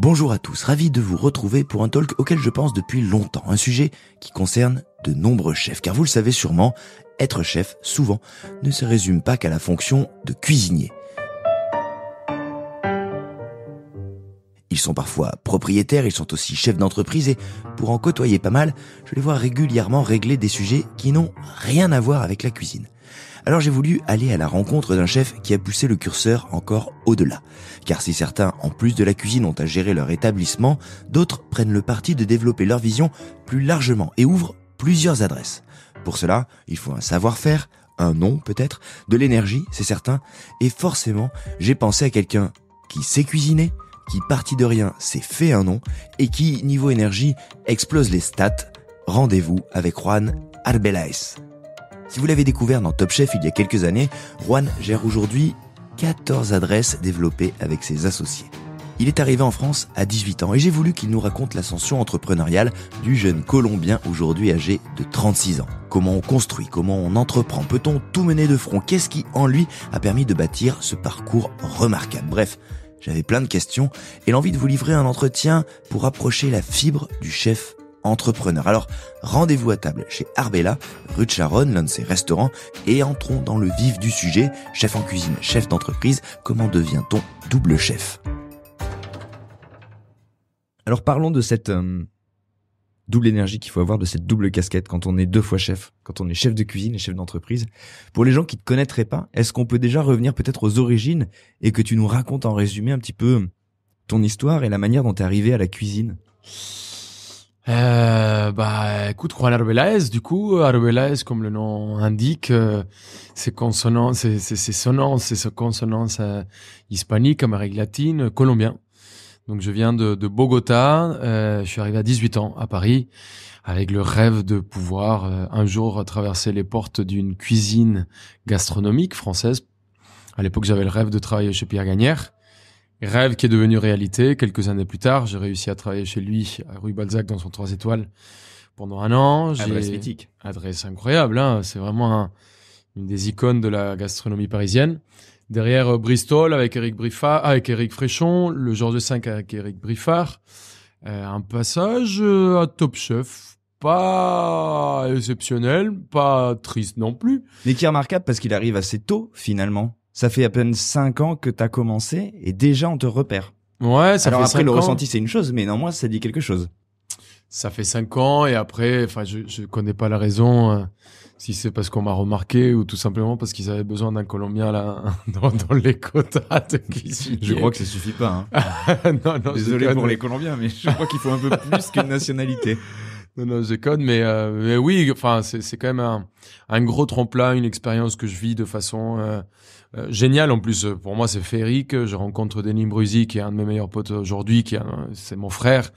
Bonjour à tous, ravi de vous retrouver pour un talk auquel je pense depuis longtemps, un sujet qui concerne de nombreux chefs, car vous le savez sûrement, être chef, souvent, ne se résume pas qu'à la fonction de cuisinier. Ils sont parfois propriétaires, ils sont aussi chefs d'entreprise et pour en côtoyer pas mal, je les vois régulièrement régler des sujets qui n'ont rien à voir avec la cuisine. Alors j'ai voulu aller à la rencontre d'un chef qui a poussé le curseur encore au-delà. Car si certains, en plus de la cuisine, ont à gérer leur établissement, d'autres prennent le parti de développer leur vision plus largement et ouvrent plusieurs adresses. Pour cela, il faut un savoir-faire, un nom peut-être, de l'énergie, c'est certain, et forcément, j'ai pensé à quelqu'un qui sait cuisiner, qui parti de rien s'est fait un nom et qui, niveau énergie, explose les stats. Rendez-vous avec Juan Arbeláez. Si vous l'avez découvert dans Top Chef il y a quelques années, Juan gère aujourd'hui 14 adresses développées avec ses associés. Il est arrivé en France à 18 ans et j'ai voulu qu'il nous raconte l'ascension entrepreneuriale du jeune Colombien aujourd'hui âgé de 36 ans. Comment on construit, comment on entreprend, peut-on tout mener de front? Qu'est-ce qui, en lui, a permis de bâtir ce parcours remarquable? Bref, j'avais plein de questions et l'envie de vous livrer un entretien pour approcher la fibre du chef entrepreneur. Alors, rendez-vous à table chez Arbella, rue de Charonne, l'un de ses restaurants, et entrons dans le vif du sujet. Chef en cuisine, chef d'entreprise, comment devient-on double chef? Alors parlons de cette double énergie qu'il faut avoir, de cette double casquette quand on est deux fois chef, quand on est chef de cuisine et chef d'entreprise. Pour les gens qui ne te connaîtraient pas, est-ce qu'on peut déjà revenir peut-être aux origines et que tu nous racontes en résumé un petit peu ton histoire et la manière dont tu es arrivé à la cuisine? Écoute, Juan Arbeláez, du coup, Arbeláez, comme le nom indique, c'est consonance, c'est sonance, c'est consonance hispanique, Amérique latine, colombien. Donc, je viens de Bogota, je suis arrivé à 18 ans à Paris, avec le rêve de pouvoir, un jour, traverser les portes d'une cuisine gastronomique française. À l'époque, j'avais le rêve de travailler chez Pierre Gagnère. Rêve qui est devenu réalité. Quelques années plus tard, j'ai réussi à travailler chez lui, à Rue Balzac, dans son 3 étoiles, pendant un an. Adresse mythique. Adresse incroyable, hein. C'est vraiment une des icônes de la gastronomie parisienne. Derrière Bristol, avec Éric Fréchon, le Georges V avec Éric Briffard. Un passage à Top Chef. Pas exceptionnel, pas triste non plus. Mais qui est remarquable parce qu'il arrive assez tôt, finalement. Ça fait à peine 5 ans que t'as commencé et déjà on te repère. Ouais, ça Alors fait après 5 le ans. ressenti c'est une chose, mais néanmoins ça dit quelque chose. Ça fait 5 ans et après, je connais pas la raison, si c'est parce qu'on m'a remarqué ou tout simplement parce qu'ils avaient besoin d'un Colombien là dans les quotas de cuisinier. Je crois que ça suffit pas. Hein. Non, Désolé pour les Colombiens, mais je crois qu'il faut un peu plus qu'une nationalité. Non, je code, mais oui, enfin, c'est quand même un gros tremplin, une expérience que je vis de façon géniale. En plus, pour moi, c'est féerique. Je rencontre Denis Brusy, qui est un de mes meilleurs potes aujourd'hui, c'est mon frère.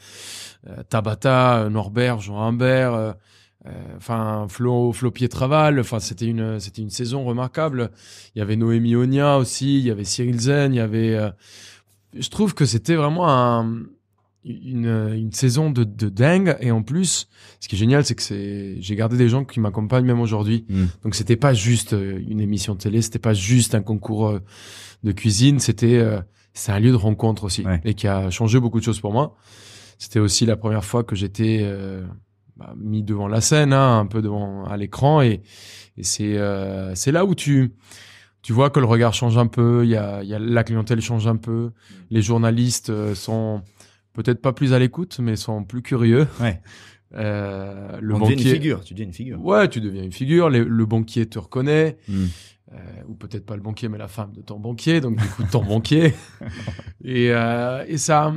Tabata, Norbert, Jean Humbert, Flo Pietraval. Enfin, c'était une saison remarquable. Il y avait Noémie Onia aussi, il y avait Cyril Zen, il y avait. Je trouve que c'était vraiment une saison de dingue. Et en plus, ce qui est génial, c'est que j'ai gardé des gens qui m'accompagnent même aujourd'hui. Donc c'était pas juste une émission de télé, c'était pas juste un concours de cuisine, c'est un lieu de rencontre aussi, ouais. Et qui a changé beaucoup de choses pour moi. C'était aussi la première fois que j'étais mis devant la scène, hein, un peu à l'écran, et c'est là où tu vois que le regard change un peu, il y a la clientèle change un peu, les journalistes sont peut-être pas plus à l'écoute, mais sont plus curieux. Ouais. Le On banquier, devient une figure, tu deviens une figure. Ouais, tu deviens une figure. Le banquier te reconnaît, ou peut-être pas le banquier, mais la femme de ton banquier, donc du coup ton banquier. Et ça,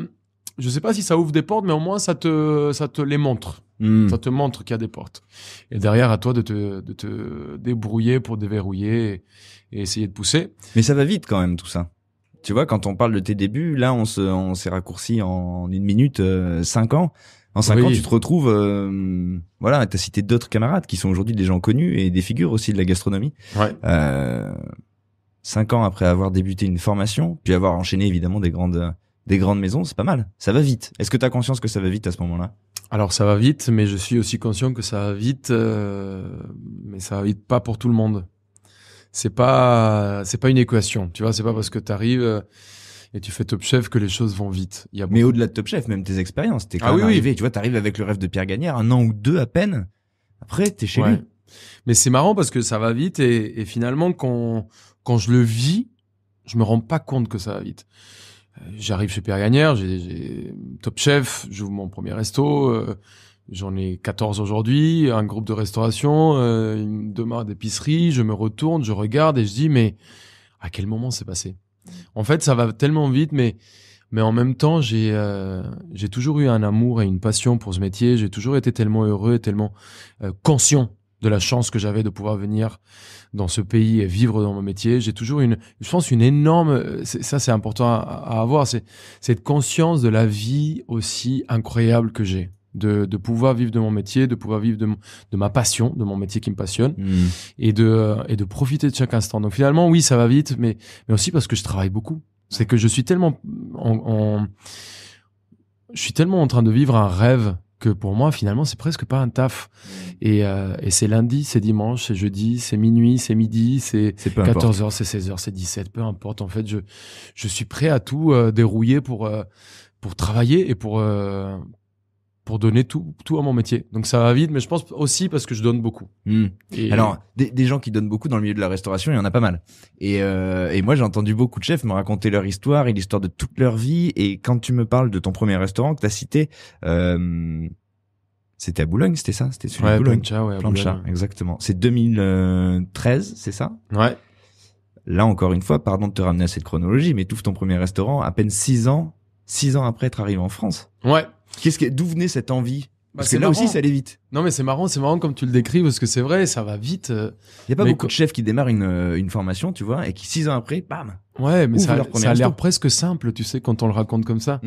je sais pas si ça ouvre des portes, mais au moins ça te les montre. Ça te montre qu'il y a des portes. Et derrière, à toi de te débrouiller pour déverrouiller et essayer de pousser. Mais ça va vite quand même tout ça. Tu vois, quand on parle de tes débuts, là, on s'est raccourci en 1 minute 5 ans. En 5 ans, tu te retrouves, voilà, t'as cité d'autres camarades qui sont aujourd'hui des gens connus et des figures aussi de la gastronomie. Ouais. 5 ans après avoir débuté une formation, puis avoir enchaîné évidemment des grandes maisons, c'est pas mal. Ça va vite. Est-ce que t'as conscience que ça va vite à ce moment-là? Alors ça va vite, mais je suis aussi conscient que ça va vite, mais ça va vite pas pour tout le monde. C'est pas une équation, tu vois, c'est pas parce que t'arrives, et tu fais Top Chef que les choses vont vite. Il y a Mais au-delà de Top Chef, même tes expériences, t'es quand même arrivé. Tu vois, t'arrives avec le rêve de Pierre Gagnère, 1 an ou 2 à peine. Après, t'es chez lui. Mais c'est marrant parce que ça va vite et finalement, quand je le vis, je me rends pas compte que ça va vite. J'arrive chez Pierre Gagnère, j'ai Top Chef, j'ouvre mon premier resto, j'en ai 14 aujourd'hui, un groupe de restauration, une demeure d'épicerie, je me retourne, je regarde et je dis mais à quel moment c'est passé? En fait, ça va tellement vite, mais en même temps, j'ai toujours eu un amour et une passion pour ce métier. J'ai toujours été tellement heureux et tellement conscient de la chance que j'avais de pouvoir venir dans ce pays et vivre dans mon métier. J'ai toujours je pense, une énorme, ça c'est important à avoir, c'est cette conscience de la vie aussi incroyable que j'ai. De pouvoir vivre de mon métier, de pouvoir vivre de ma passion, de mon métier qui me passionne, et de profiter de chaque instant. Donc finalement, oui, ça va vite, mais aussi parce que je travaille beaucoup. C'est que je suis tellement en train de vivre un rêve que pour moi, finalement, c'est presque pas un taf. Et c'est lundi, c'est dimanche, c'est jeudi, c'est minuit, c'est midi, c'est 14h, c'est 16h, c'est 17, peu importe. En fait, je suis prêt à tout dérouiller pour travailler et pour donner tout à mon métier. Donc ça va vite, mais je pense aussi parce que je donne beaucoup. Et... Alors, des gens qui donnent beaucoup dans le milieu de la restauration, il y en a pas mal. Et moi, j'ai entendu beaucoup de chefs me raconter leur histoire et l'histoire de toute leur vie. Et quand tu me parles de ton premier restaurant que t'as cité, c'était à Boulogne, c'était ça? C'était celui de Boulogne. Plancha, exactement. C'est 2013, c'est ça? Ouais. Là, encore une fois, pardon de te ramener à cette chronologie, mais t'ouvres ton premier restaurant à peine 6 ans après être arrivé en France. Ouais. D'où venait cette envie? Parce que là aussi, ça allait vite. Non, mais c'est marrant comme tu le décris, parce que c'est vrai, ça va vite. Il y a pas beaucoup de chefs qui démarrent une formation, tu vois, et qui 6 ans après, bam. Ouais, mais ça a l'air presque simple, tu sais, quand on le raconte comme ça.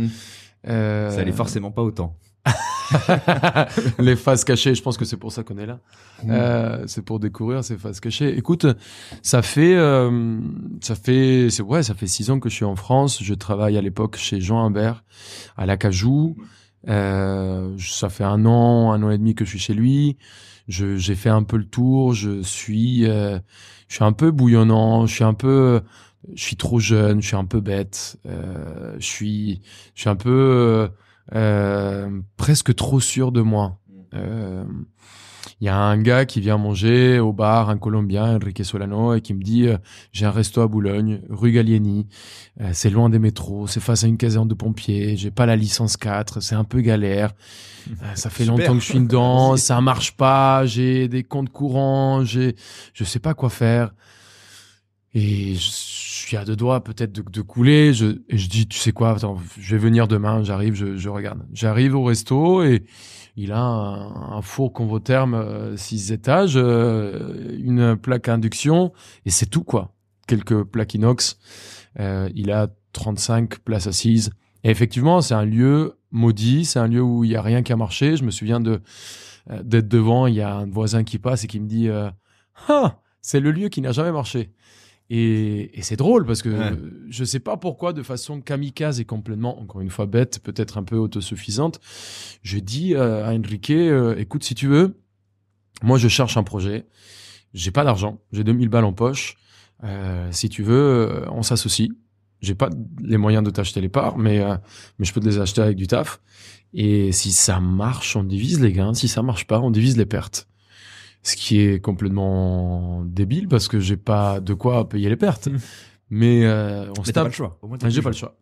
Ça allait forcément pas autant. Les faces cachées, je pense que c'est pour ça qu'on est là. C'est pour découvrir ces faces cachées. Écoute, ça fait 6 ans que je suis en France. Je travaille à l'époque chez Jean Humbert à l'Acajou. Ça fait 1 an et demi que je suis chez lui. J'ai fait un peu le tour. Je suis un peu bouillonnant. Je suis trop jeune. Je suis un peu bête. Je suis un peu presque trop sûr de moi. Il y a un gars qui vient manger au bar, un Colombien, Enrique Solano, et qui me dit j'ai un resto à Boulogne, rue Gallieni, c'est loin des métros, c'est face à une caserne de pompiers, j'ai pas la licence 4, c'est un peu galère, ça fait longtemps que je suis dedans, ça marche pas, j'ai des comptes courants, je sais pas quoi faire. Et je suis à 2 doigts peut-être de couler. Et je dis, tu sais quoi, attends, je vais venir demain, j'arrive, je regarde. J'arrive au resto et il a un four Convotherm 6 étages, une plaque à induction et c'est tout quoi. Quelques plaques inox. Il a 35 places assises. Et effectivement, c'est un lieu maudit, c'est un lieu où il y a rien qui a marché. Je me souviens d'être devant, il y a un voisin qui passe et qui me dit c'est le lieu qui n'a jamais marché. Et c'est drôle parce que je sais pas pourquoi, de façon kamikaze et complètement, encore une fois bête, peut-être un peu autosuffisante, je dis à Enrique, écoute, si tu veux, moi je cherche un projet, j'ai pas d'argent, j'ai 2000 balles en poche, si tu veux, on s'associe. J'ai pas les moyens de t'acheter les parts, mais je peux te les acheter avec du taf. Et si ça marche, on divise les gains. Si ça marche pas, on divise les pertes. Ce qui est complètement débile parce que j'ai pas de quoi payer les pertes. Mais on se tape. Pas le choix. J'ai pas le choix.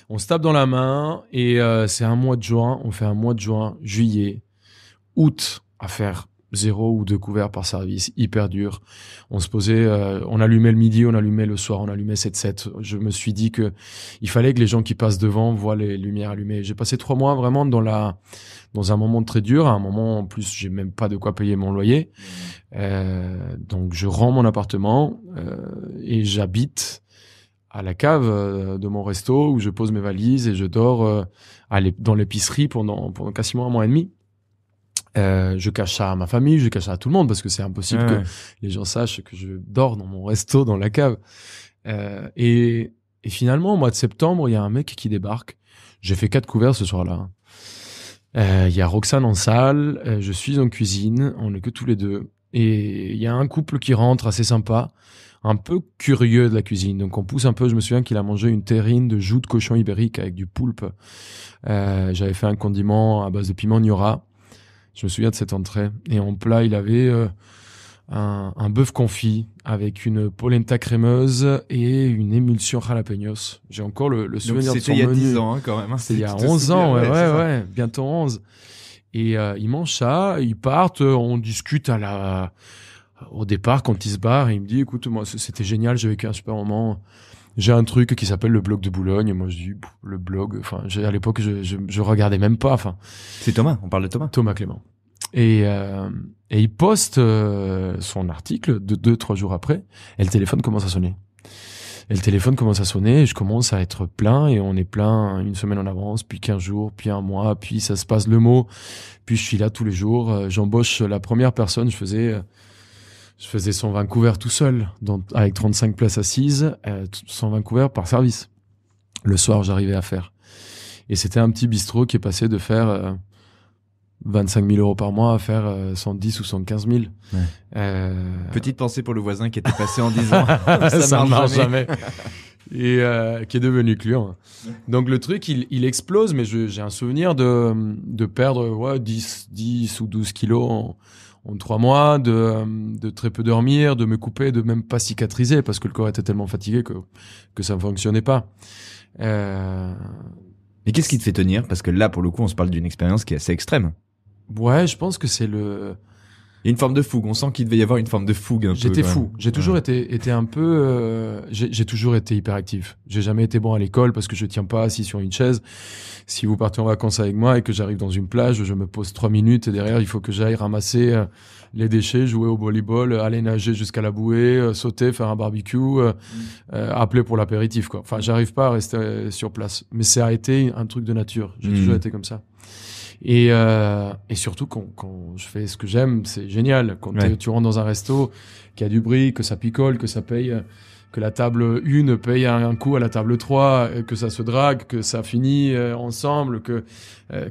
On se tape dans la main et c'est un mois de juin. On fait un mois de juin, juillet, août à faire 0 ou 2 couverts par service, hyper dur. On se posait, on allumait le midi, on allumait le soir, on allumait 7-7. Je me suis dit que il fallait que les gens qui passent devant voient les lumières allumées. J'ai passé 3 mois vraiment dans un moment très dur, à un moment en plus j'ai même pas de quoi payer mon loyer. Donc je rends mon appartement et j'habite à la cave de mon resto où je pose mes valises et je dors dans l'épicerie pendant quasiment 1 mois et demi. Je cache ça à ma famille, je cache ça à tout le monde parce que c'est impossible que les gens sachent que je dors dans mon resto dans la cave. Et finalement, au mois de septembre, il y a un mec qui débarque. J'ai fait 4 couverts ce soir-là. Il y a Roxane en salle, je suis en cuisine, on n'est que tous les deux. Et il y a un couple qui rentre assez sympa. un peu curieux de la cuisine. Donc on pousse un peu. Je me souviens qu'il a mangé une terrine de joue de cochon ibérique avec du poulpe. J'avais fait un condiment à base de piment Niora. Je me souviens de cette entrée. Et en plat, il avait un bœuf confit avec une polenta crémeuse et une émulsion jalapenos. J'ai encore le souvenir de son menu. C'était il y a 10 ans quand même. C'était il y a 11 ans, ouais, bientôt 11. Et ils mangent ça, ils partent, on discute au départ quand ils se barrent. Et il me dit, écoute, moi c'était génial, j'ai vécu un super moment. J'ai un truc qui s'appelle le blog de Boulogne. Et moi je dis le blog. Enfin, à l'époque je regardais même pas. Enfin, c'est Thomas. On parle de Thomas. Thomas Clément. Et il poste son article 2-3 jours après. Et le téléphone commence à sonner. Et je commence à être plein, et on est plein une semaine en avance, puis 15 jours, puis un mois, puis ça se passe le mot, puis je suis là tous les jours. J'embauche la première personne, je faisais 120 couverts tout seul, avec 35 places assises, 120 couverts par service. Le soir, j'arrivais à faire. Et c'était un petit bistrot qui est passé de faire 25 000 euros par mois à faire 110 ou 115 000. Ouais. Petite pensée pour le voisin qui était passé en disant ça marche jamais. Et qui est devenu client. Donc le truc, il explose, mais j'ai un souvenir de perdre 10 ou 12 kilos en 3 mois, de très peu dormir, de me couper, de même pas cicatriser parce que le corps était tellement fatigué que ça ne fonctionnait pas. Et qu'est-ce qui te fait tenir? Parce que là, pour le coup, on se parle d'une expérience qui est assez extrême. Ouais, je pense que c'est Il y a une forme de fougue. On sent qu'il devait y avoir une forme de fougue. J'étais fou. J'ai toujours été un peu. J'ai toujours été hyperactif. J'ai jamais été bon à l'école parce que je tiens pas assis sur une chaise. Si vous partez en vacances avec moi et que j'arrive dans une plage, je me pose 3 minutes et derrière il faut que j'aille ramasser les déchets, jouer au volleyball, aller nager jusqu'à la bouée, sauter, faire un barbecue, appeler pour l'apéritif, quoi. Enfin, j'arrive pas à rester sur place. Mais ça a été un truc de nature. J'ai toujours été comme ça. Et surtout quand je fais ce que j'aime, c'est génial. Quand tu rentres dans un resto, qu'il y a du bruit, que ça picole, que ça paye, que la table 1 paye un coup à la table 3, que ça se drague, que ça finit ensemble, que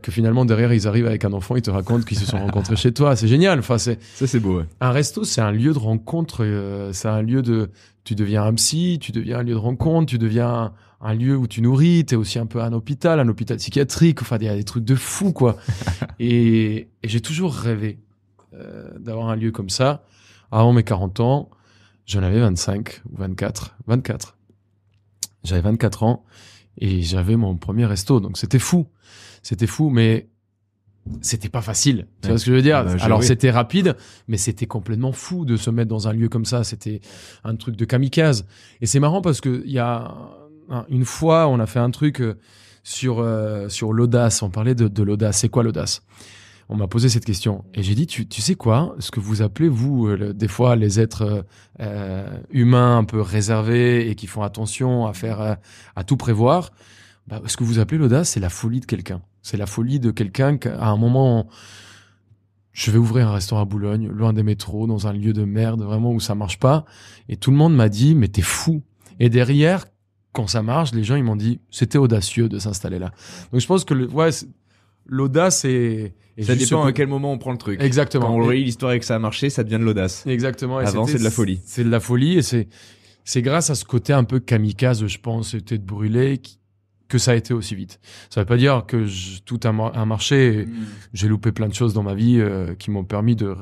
finalement derrière ils arrivent avec un enfant, ils te racontent qu'ils se sont rencontrés chez toi. C'est génial. Enfin, ça c'est beau. Ouais. Un resto, c'est un lieu de rencontre. C'est un lieu tu deviens un psy, tu deviens un lieu de rencontre, tu deviens un lieu où tu nourris, t'es aussi un peu un hôpital psychiatrique, enfin il y a des trucs de fou, quoi. et j'ai toujours rêvé d'avoir un lieu comme ça. Avant mes 40 ans, j'en avais 25 ou 24. J'avais 24 ans et j'avais mon premier resto, donc c'était fou, mais c'était pas facile. Tu vois ce que je veux dire? Alors c'était rapide, mais c'était complètement fou de se mettre dans un lieu comme ça. C'était un truc de kamikaze. Et c'est marrant parce que il y a une fois, on a fait un truc sur l'audace. On parlait de l'audace. C'est quoi l'audace? On m'a posé cette question et j'ai dit, tu sais quoi? Ce que vous appelez, vous, des fois, les êtres humains un peu réservés et qui font attention à tout prévoir, ce que vous appelez l'audace, c'est la folie de quelqu'un. C'est la folie de quelqu'un qu'à un moment, je vais ouvrir un restaurant à Boulogne, loin des métros, dans un lieu de merde, vraiment où ça marche pas. Et tout le monde m'a dit, mais t'es fou. Et derrière, quand ça marche, les gens, ils m'ont dit, c'était audacieux de s'installer là. Donc je pense que l'audace est ça dépend à quel moment on prend le truc. Exactement. Quand on relit l'histoire et que ça a marché, ça devient de l'audace. Exactement. Et avant, c'est de la folie. C'est de la folie et c'est grâce à ce côté un peu kamikaze, je pense, c'était de brûler, que ça a été aussi vite. Ça veut pas dire que tout a marché. J'ai loupé plein de choses dans ma vie qui m'ont permis de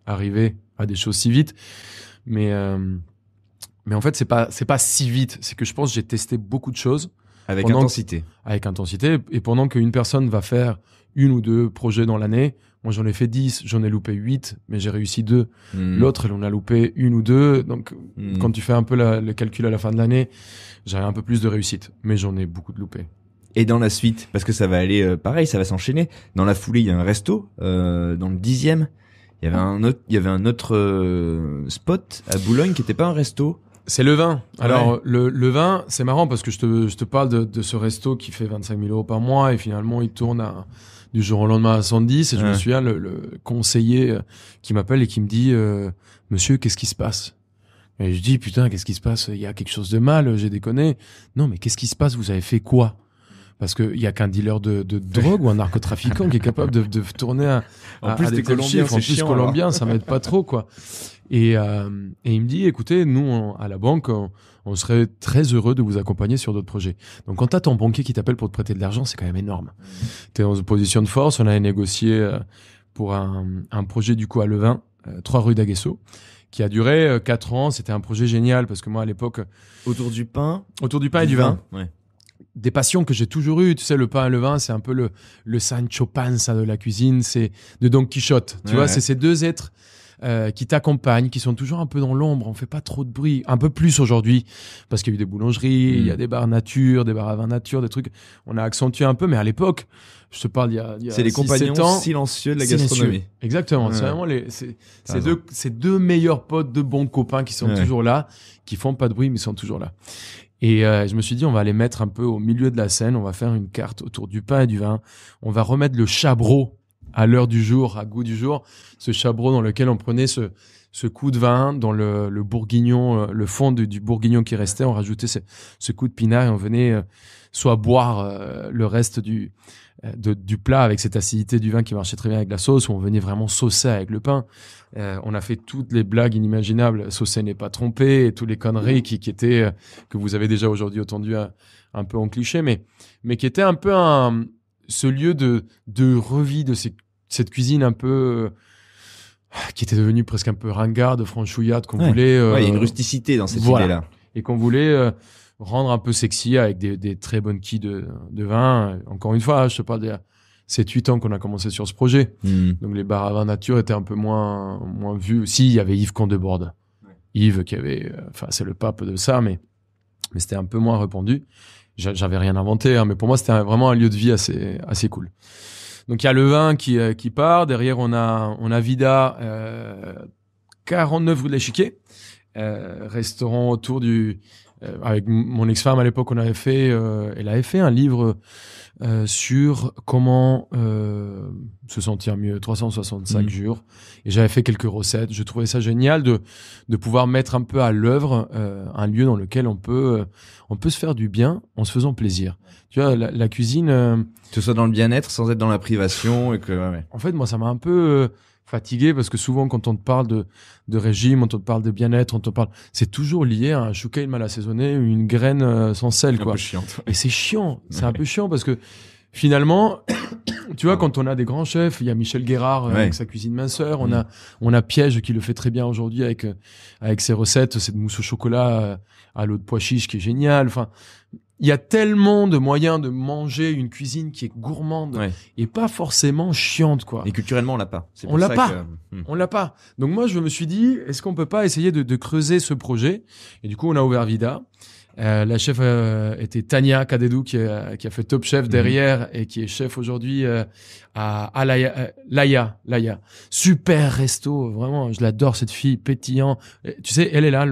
arriver à des choses si vite. Mais en fait, c'est pas si vite. C'est que je pense que j'ai testé beaucoup de choses. Avec intensité. Avec intensité. Et pendant qu'une personne va faire 1 ou 2 projets dans l'année, moi j'en ai fait 10, j'en ai loupé 8, mais j'ai réussi 2. L'autre, elle en a loupé 1 ou 2. Donc, quand tu fais un peu le calcul à la fin de l'année, j'avais un peu plus de réussite. Mais j'en ai beaucoup de loupés. Et dans la suite, parce que ça va aller pareil, ça va s'enchaîner. Dans la foulée, il y a un resto, dans le 10e. Il y avait un autre spot à Boulogne qui était pas un resto. C'est le vin. Alors, le vin, c'est marrant parce que je te parle de ce resto qui fait 25 000 euros par mois et finalement, il tourne du jour au lendemain à 110. Et je me souviens, le conseiller qui m'appelle et qui me dit, monsieur, qu'est-ce qui se passe? Et je dis, putain, qu'est-ce qui se passe? Il y a quelque chose de mal, j'ai déconné. Non, mais qu'est-ce qui se passe? Vous avez fait quoi? parce que il y a qu'un dealer de drogue ou un narcotrafiquant qui est capable de tourner En plus, à t'es des tels colombien, chiffres. En c'est plus, chiant, colombien, ça m'aide pas trop, quoi. Et il me dit, écoutez, nous, à la banque, on serait très heureux de vous accompagner sur d'autres projets. Donc, quand t'as ton banquier qui t'appelle pour te prêter de l'argent, c'est quand même énorme. T'es dans une position de force. On avait négocié pour un projet, du coup, à Levin, 3 rue d'Aguesso, qui a duré 4 ans. C'était un projet génial parce que moi, à l'époque, Autour du pain. et du vin, Ouais. des passions que j'ai toujours eues. Tu sais, le pain et le vin, c'est un peu le Sancho Panza de la cuisine. C'est de Don Quichotte. Tu vois, c'est ces deux êtres qui t'accompagnent, qui sont toujours un peu dans l'ombre. On fait pas trop de bruit. Un peu plus aujourd'hui, parce qu'il y a eu des boulangeries, il y a des bars nature, des bars à vin nature, des trucs. On a accentué un peu, mais à l'époque, je te parle il y a C'est les 6-7 compagnons ans. silencieux de la Silencieux. gastronomie. Exactement. Ouais. C'est vraiment T'as raison. ces deux meilleurs potes, deux bons copains qui sont Ouais. toujours là, qui font pas de bruit, mais sont toujours là. Et je me suis dit, on va les mettre un peu au milieu de la scène. On va faire une carte autour du pain et du vin. On va remettre le chabreau à l'heure du jour, à goût du jour. Ce chabreau dans lequel on prenait ce coup de vin dans le bourguignon, le fond du bourguignon qui restait. On rajoutait ce coup de pinard et on venait soit boire le reste du plat avec cette acidité du vin qui marchait très bien avec la sauce, ou on venait vraiment saucer avec le pain. On a fait toutes les blagues inimaginables. Saucer n'est pas trompé, et toutes les conneries qui étaient que vous avez déjà aujourd'hui entendu un peu en cliché, mais qui était un peu ce lieu de revie de cette cuisine un peu qui était devenue presque un peu ringarde, franchouillarde, qu'on voulait. Il y a une rusticité dans cette voilà. idée-là. Et qu'on voulait rendre un peu sexy avec des très bonnes quilles de vin. Encore une fois, je te parle d'il y a 7-8 ans qu'on a commencé sur ce projet. Donc les bars à vin nature étaient un peu moins vus. Si, il y avait Yves Condeborde. Ouais. Yves qui avait, c'est le pape de ça, mais c'était un peu moins répandu. J'avais rien inventé, hein, mais pour moi c'était vraiment un lieu de vie assez cool. Donc il y a le vin qui part. Derrière on a Vida, 49 rue de l'Échiquier, restaurant autour avec mon ex-femme à l'époque, elle avait fait un livre sur comment se sentir mieux, 365 jours. Et j'avais fait quelques recettes. Je trouvais ça génial de pouvoir mettre un peu à l'œuvre un lieu dans lequel on peut se faire du bien en se faisant plaisir. Tu vois, la cuisine... que ce soit dans le bien-être sans être dans la privation et que... Ouais. En fait, moi, ça m'a un peu... fatigué parce que souvent quand on te parle de régime, on te parle de bien-être, on te parle, c'est toujours lié à un chouquet mal assaisonné, une graine sans sel, quoi. Un peu chiant. Et c'est chiant, c'est un peu chiant parce que finalement, tu vois, quand on a des grands chefs, il y a Michel Guérard avec sa cuisine minceur, on a Piège qui le fait très bien aujourd'hui avec ses recettes, cette mousse au chocolat à l'eau de pois chiche qui est géniale. Enfin, il y a tellement de moyens de manger une cuisine qui est gourmande et pas forcément chiante, quoi. Et culturellement, on l'a pas. On l'a pas. On l'a pas. Donc moi, je me suis dit, est-ce qu'on peut pas essayer de creuser ce projet? Et du coup, on a ouvert Vida. La chef était Tania Kadedou qui a fait Top Chef derrière et qui est chef aujourd'hui à Laïa. Super resto, vraiment, je l'adore cette fille, pétillant. Et, tu sais, elle est là,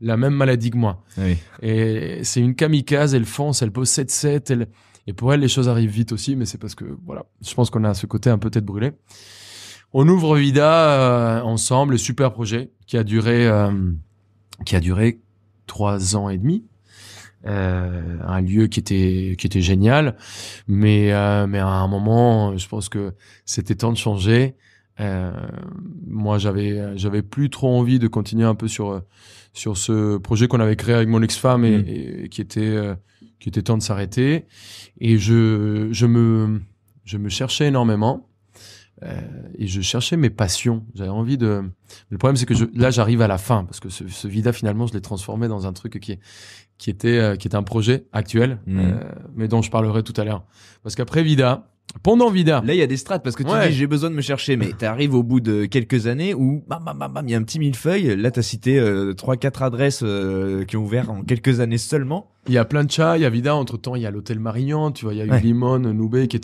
la même maladie que moi. Oui. Et c'est une kamikaze, elle fonce, elle pose 7-7, et pour elle, les choses arrivent vite aussi, mais c'est parce que, voilà, je pense qu'on a ce côté un peu tête brûlée. On ouvre Vida ensemble, super projet qui a duré 3 ans et demi. Un lieu qui était génial, mais à un moment, je pense que c'était temps de changer. Moi, j'avais plus trop envie de continuer un peu sur ce projet qu'on avait créé avec mon ex-femme et qui était temps de s'arrêter. Et je me cherchais énormément. Et je cherchais mes passions. J'avais envie de... Le problème, c'est que là, j'arrive à la fin, parce que ce Vida, finalement, je l'ai transformé dans un truc qui était un projet actuel, mais dont je parlerai tout à l'heure. Parce qu'après Vida, pendant Vida... Là, il y a des strates, parce que tu dis, j'ai besoin de me chercher, mais t'arrives au bout de quelques années où, bam, il y a un petit millefeuille. Là, t'as cité 3-4 adresses qui ont ouvert en quelques années seulement. Il y a plein de chats, il y a Vida. Entre-temps, il y a l'hôtel Marignan, tu vois, il y a eu Limon, Noubé, qui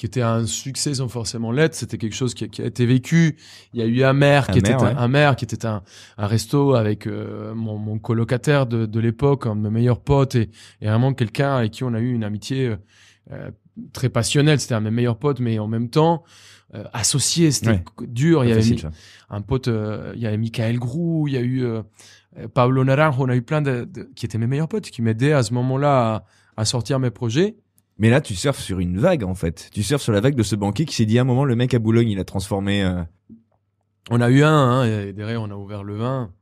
était un succès sans forcément l'être. C'était quelque chose qui a été vécu. Il y a eu Amer, qui était un resto avec mon colocataire de l'époque, un de mes meilleurs potes, et vraiment quelqu'un avec qui on a eu une amitié très passionnelle. C'était un de mes meilleurs potes, mais en même temps associé. C'était dur. Il y avait un pote, il y avait Michael Grou, il y a eu Pablo Naranjo. On a eu plein qui étaient mes meilleurs potes, qui m'aidaient à ce moment-là à sortir mes projets. Mais là, tu surfes sur une vague, en fait. Tu surfes sur la vague de ce banquier qui s'est dit à un moment, le mec à Boulogne, il a transformé... On a eu et derrière, on a ouvert le vin,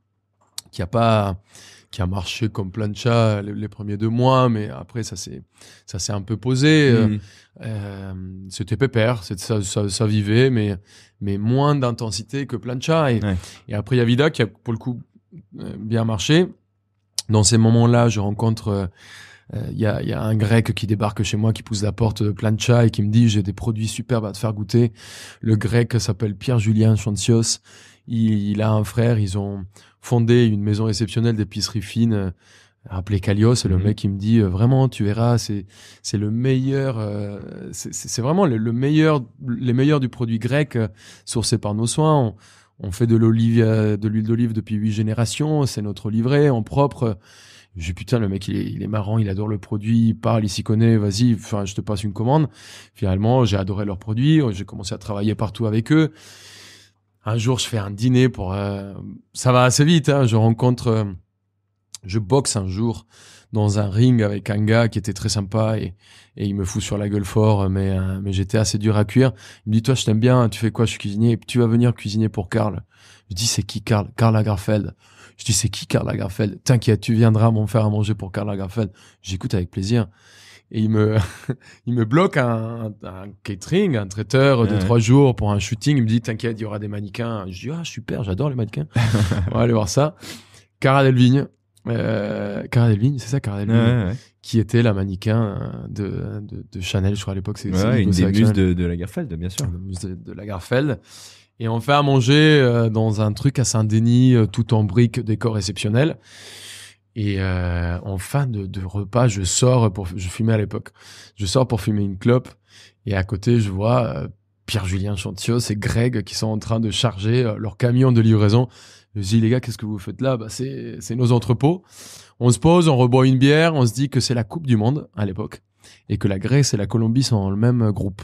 qui a marché comme plancha les premiers 2 mois, mais après, ça s'est un peu posé. C'était pépère, ça vivait, mais moins d'intensité que plancha. Et après, il y a Vida qui a, pour le coup, bien marché. Dans ces moments-là, je rencontre... Il y a un grec qui débarque chez moi, qui pousse la porte de plancha et qui me dit: j'ai des produits superbes à te faire goûter. Le grec s'appelle Pierre-Julien Chancios. Il a un frère. Ils ont fondé une maison exceptionnelle d'épicerie fine appelée Kalios. Et le mec, il me dit: vraiment, tu verras, c'est le meilleur. C'est vraiment le meilleur, les meilleurs du produit grec sourcé par nos soins. On fait de l'huile d'olive depuis 8 générations. C'est notre livret en propre. J'ai dit: putain, le mec, il est marrant, il adore le produit, il parle, il s'y connaît, vas-y, enfin, je te passe une commande. Finalement, j'ai adoré leurs produits, j'ai commencé à travailler partout avec eux. Un jour, je fais un dîner ça va assez vite, hein, je boxe un jour dans un ring avec un gars qui était très sympa et il me fout sur la gueule fort, mais j'étais assez dur à cuire. Il me dit: toi, je t'aime bien, tu fais quoi? Je suis cuisinier, tu vas venir cuisiner pour Karl. Je dis: c'est qui Karl? Karl Lagerfeld. Je dis: c'est qui Karl Lagerfeld? T'inquiète, tu viendras m'en faire à manger pour Karl Lagerfeld. J'écoute avec plaisir. Et il me bloque un catering, un traiteur de 3 jours pour un shooting. Il me dit: t'inquiète, il y aura des mannequins. Je dis: ah, super, j'adore les mannequins. On va aller voir ça. Cara Delevingne, c'est ça, Cara Delevingne, qui était la mannequin de Chanel, je crois, à l'époque. C'est une des muses de Lagerfeld, bien sûr. La muse de Lagerfeld. Et on fait à manger dans un truc à Saint-Denis, tout en briques, décor exceptionnel. Et en fin de repas, je fumais à l'époque. Je sors pour fumer une clope. Et à côté, je vois Pierre-Julien Chancios et Greg qui sont en train de charger leur camion de livraison. Je dis: les gars, qu'est-ce que vous faites là? Bah, c'est nos entrepôts. On se pose, on reboit une bière, on se dit que c'est la Coupe du Monde à l'époque et que la Grèce et la Colombie sont dans le même groupe.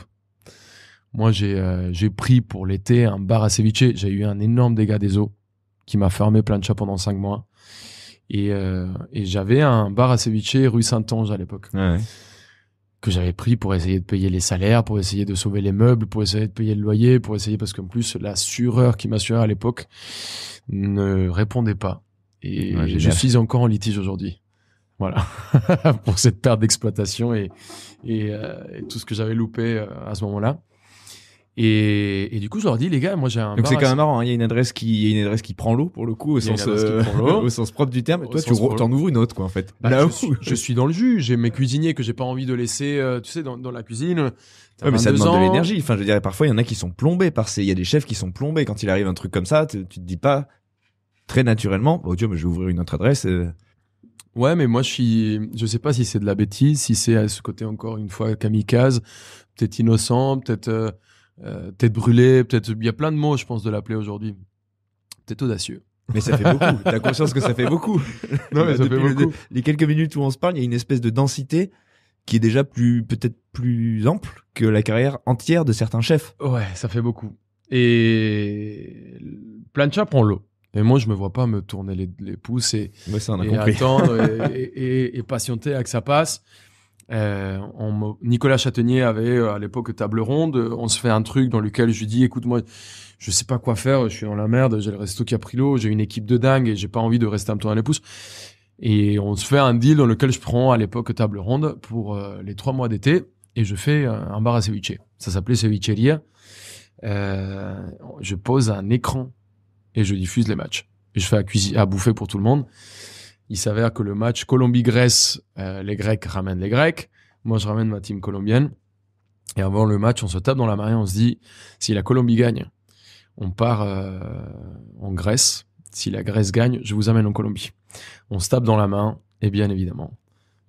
Moi, j'ai pris pour l'été un bar à ceviche. J'ai eu un énorme dégât des eaux qui m'a fermé plancha pendant 5 mois. Et j'avais un bar à ceviche rue Saint-Onge à l'époque. Que j'avais pris pour essayer de payer les salaires, pour essayer de sauver les meubles, pour essayer de payer le loyer, parce qu'en plus, l'assureur qui m'assurait à l'époque ne répondait pas. Et je suis encore en litige aujourd'hui. Voilà. Pour cette perte d'exploitation et tout ce que j'avais loupé à ce moment-là. Et du coup, je leur dis: les gars, moi j'ai un donc bar. C'est quand même marrant, hein. Il y a une adresse qui prend l'eau pour le coup, au sens propre du terme. Et toi, tu t'en ouvres une autre, quoi, en fait. Bah, je suis dans le jus. J'ai mes cuisiniers que j'ai pas envie de laisser, tu sais, dans la cuisine. Ouais, mais ça demande de l'énergie. Enfin, je dirais, parfois, il y en a qui sont plombés il y a des chefs qui sont plombés quand il arrive un truc comme ça. Tu te dis pas très naturellement: oh Dieu, mais je vais ouvrir une autre adresse. Ouais, mais moi, je sais pas si c'est de la bêtise, si c'est à ce côté encore une fois kamikaze, peut-être innocent, peut-être brûlé, peut-être, il y a plein de mots, je pense, de l'appeler aujourd'hui. Peut-être audacieux. Mais ça fait beaucoup. T'as conscience que ça fait beaucoup. Non, mais ça fait beaucoup. Les quelques minutes où on se parle, il y a une espèce de densité qui est déjà peut-être plus ample que la carrière entière de certains chefs. Ouais, ça fait beaucoup. Et plancha prend l'eau. Et moi, je me vois pas me tourner les pouces et attendre et patienter à que ça passe. Nicolas Châtaignier avait à l'époque table ronde. On se fait un truc dans lequel je lui dis: écoute, moi, je sais pas quoi faire, je suis dans la merde, j'ai le resto qui a pris l'eau, j'ai une équipe de dingue et j'ai pas envie de rester à me tourner les pouces. Et on se fait un deal dans lequel je prends à l'époque table ronde pour les 3 mois d'été et je fais un bar à ceviche. Ça s'appelait Cevicheria. Je pose un écran et je diffuse les matchs. Et je fais à bouffer pour tout le monde. Il s'avère que le match Colombie-Grèce, les Grecs ramènent les Grecs. Moi, je ramène ma team colombienne. Et avant le match, on se tape dans la main. On se dit: si la Colombie gagne, on part en Grèce. Si la Grèce gagne, je vous amène en Colombie. On se tape dans la main. Et bien évidemment,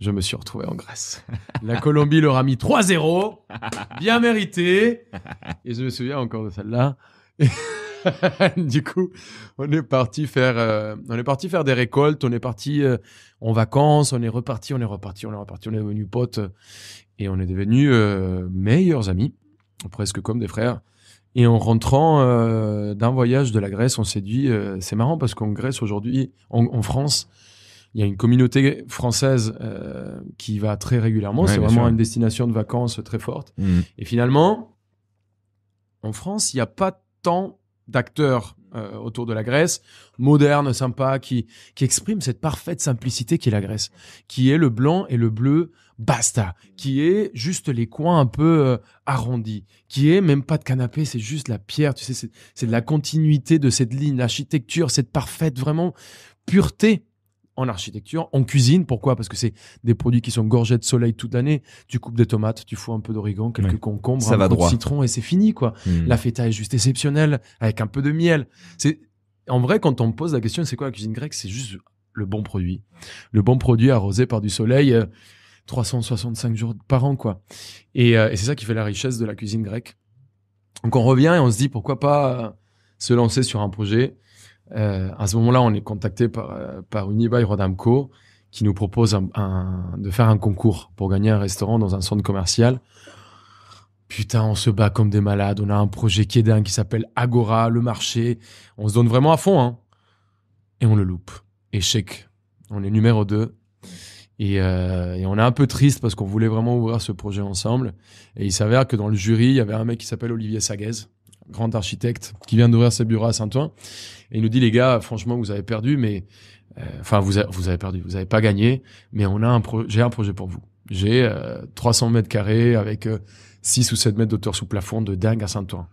je me suis retrouvé en Grèce. La Colombie leur a mis 3-0. Bien mérité. Et je me souviens encore de celle-là. Du coup, on est parti faire des récoltes, on est parti en vacances, on est reparti, on est devenus potes et on est devenus meilleurs amis, presque comme des frères. Et en rentrant d'un voyage de la Grèce, on s'est dit, c'est marrant parce qu'en Grèce aujourd'hui, en France, Il y a une communauté française qui va très régulièrement. Ouais, C'est bien vraiment sûr. une destination de vacances très forte. Mm. Et finalement, en France, il n'y a pas tant d'acteurs autour de la Grèce, modernes, sympas, qui expriment cette parfaite simplicité qui est la Grèce, qui est le blanc et le bleu, basta, qui est juste les coins un peu arrondis, qui est même pas de canapé, c'est juste la pierre, tu sais, c'est de la continuité de cette ligne, l'architecture, cette parfaite, vraiment, pureté en architecture, en cuisine. Pourquoi ? Parce que c'est des produits qui sont gorgés de soleil toute l'année. Tu coupes des tomates, tu fous un peu d'origan, quelques Ouais. concombres, Ça un va peu de droit. citron et c'est fini, quoi. Mm. La feta est juste exceptionnelle, avec un peu de miel. En vrai, quand on me pose la question, c'est quoi la cuisine grecque ? C'est juste le bon produit. Le bon produit arrosé par du soleil 365 jours par an, quoi. Et c'est ça qui fait la richesse de la cuisine grecque. Donc on revient et on se dit pourquoi pas se lancer sur un projet. À ce moment-là, on est contacté par Unibail Rodamco qui nous propose de faire un concours pour gagner un restaurant dans un centre commercial. Putain, on se bat comme des malades. On a un projet qui est dingue, qui s'appelle Agora, le marché. On se donne vraiment à fond, hein. Et on le loupe. Échec. On est numéro 2. Et on est un peu triste parce qu'on voulait vraiment ouvrir ce projet ensemble. Et il s'avère que dans le jury, il y avait un mec qui s'appelle Olivier Saguez, grand architecte, qui vient d'ouvrir ses bureaux à Saint-Ouen. Et il nous dit, les gars, franchement, vous avez perdu, mais... vous avez perdu, vous avez pas gagné, mais j'ai un projet pour vous. J'ai 300 mètres carrés avec 6 ou 7 mètres d'auteur sous plafond de dingue à Saint-Ouen.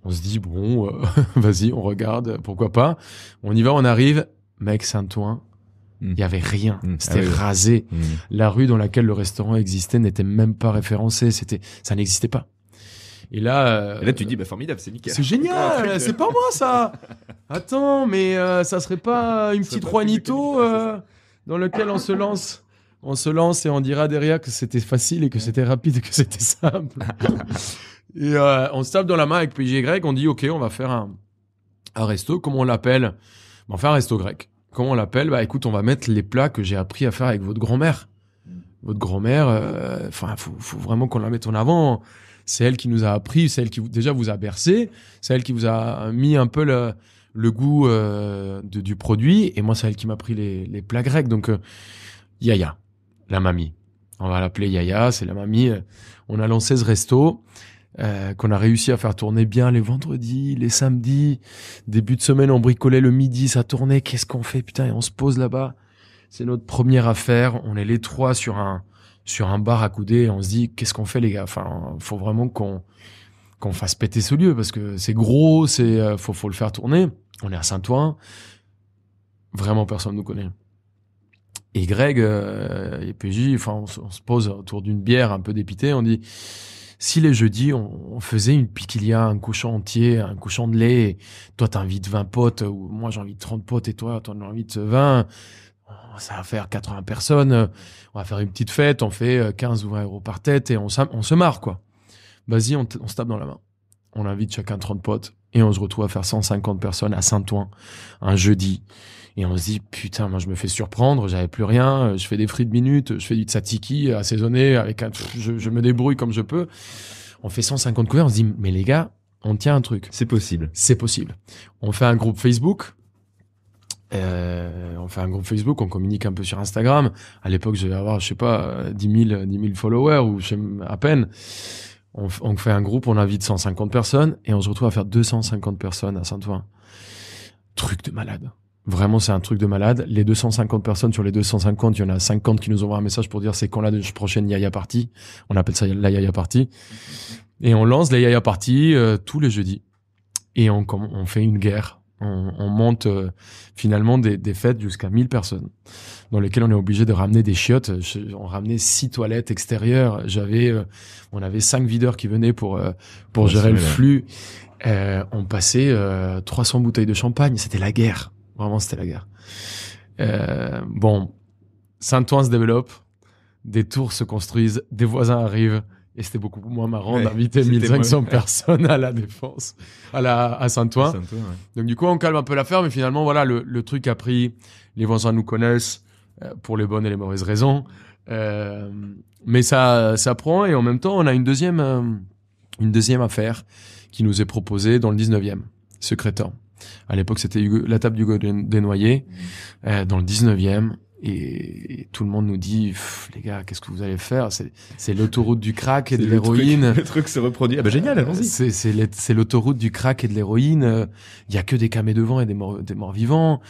On se dit, bon, vas-y, on regarde, pourquoi pas. On y va, on arrive. Mec, Saint-Ouen, il y avait rien. C'était rasé. La rue dans laquelle le restaurant existait n'était même pas référencée. Ça n'existait pas. Et là, tu dis, formidable, c'est nickel. C'est génial, c'est pas moi ça. Attends, mais ça serait pas une petite Juanito dans lequel on se lance et on dira derrière que c'était facile et que c'était rapide et que c'était simple. Et on se tape dans la main avec PJ Grec, on dit ok, on va faire un resto, comment on l'appelle ? On va faire un resto grec. Comment on l'appelle ? Bah écoute, on va mettre les plats que j'ai appris à faire avec votre grand-mère. Votre grand-mère, faut vraiment qu'on la mette en avant. C'est elle qui nous a appris, c'est elle qui déjà vous a bercé, c'est elle qui vous a mis un peu le goût du produit, et moi c'est elle qui m'a pris les plats grecs. Donc Yaya, la mamie, on va l'appeler Yaya, c'est la mamie. On a lancé ce resto qu'on a réussi à faire tourner bien les vendredis, les samedis, début de semaine on bricolait le midi, ça tournait. Qu'est-ce qu'on fait, putain, et on se pose là-bas. C'est notre première affaire. On est les trois sur un bar à coudées, on se dit qu'est-ce qu'on fait les gars, faut vraiment qu'on fasse péter ce lieu parce que c'est gros, faut le faire tourner. On est à Saint-Ouen, vraiment personne nous connaît. Et Greg et PJ, on se pose autour d'une bière un peu dépité, on dit si les jeudis on faisait une piquilia, un cochon entier, un cochon de lait, et toi t'invites 20 potes ou moi j'invite 30 potes et toi t'en invites 20, ça va faire 80 personnes, on va faire une petite fête, on fait 15 ou 20 euros par tête et on se marre, quoi. Vas-y, on se tape dans la main. On invite chacun 30 potes et on se retrouve à faire 150 personnes à Saint-Ouen, un jeudi. Et on se dit, putain, moi je me fais surprendre, j'avais plus rien, je fais des frites minutes, je fais du tzatziki assaisonné, je me débrouille comme je peux. On fait 150 couverts, on se dit, mais les gars, on tient un truc. C'est possible. C'est possible. On fait un groupe Facebook. On communique un peu sur Instagram. À l'époque, je devais avoir, 10 000 followers ou à peine. On fait un groupe, on invite 150 personnes et on se retrouve à faire 250 personnes à Saint-Ouen. Truc de malade. Vraiment, c'est un truc de malade. Les 250 personnes, sur les 250, il y en a 50 qui nous envoient un message pour dire c'est quand la prochaine Yaya Party. On appelle ça la Yaya Party. Et on lance la Yaya Party tous les jeudis. Et on fait une guerre. On monte finalement des fêtes jusqu'à 1000 personnes dans lesquelles on est obligé de ramener des chiottes. On ramenait 6 toilettes extérieures. On avait 5 videurs qui venaient pour gérer le flux. On passait 300 bouteilles de champagne. C'était la guerre. Vraiment, c'était la guerre. Saint-Ouen se développe. Des tours se construisent. Des voisins arrivent. Et c'était beaucoup moins marrant d'inviter 1500 personnes à la Défense, à Saint-Ouen. Donc du coup, on calme un peu l'affaire, mais finalement, voilà, le truc a pris. Les voisins nous connaissent pour les bonnes et les mauvaises raisons. Mais ça prend, et en même temps, on a une deuxième affaire qui nous est proposée dans le 19e, Secrétan. À l'époque, c'était la table d'Hugo Desnoyers, dans le 19e. Et tout le monde nous dit, les gars, qu'est-ce que vous allez faire? C'est l'autoroute du crack et de l'héroïne. Le truc se reproduit. Ah bah génial, allons-y. C'est l'autoroute du crack et de l'héroïne. Il y a que des camés devant et des morts vivants.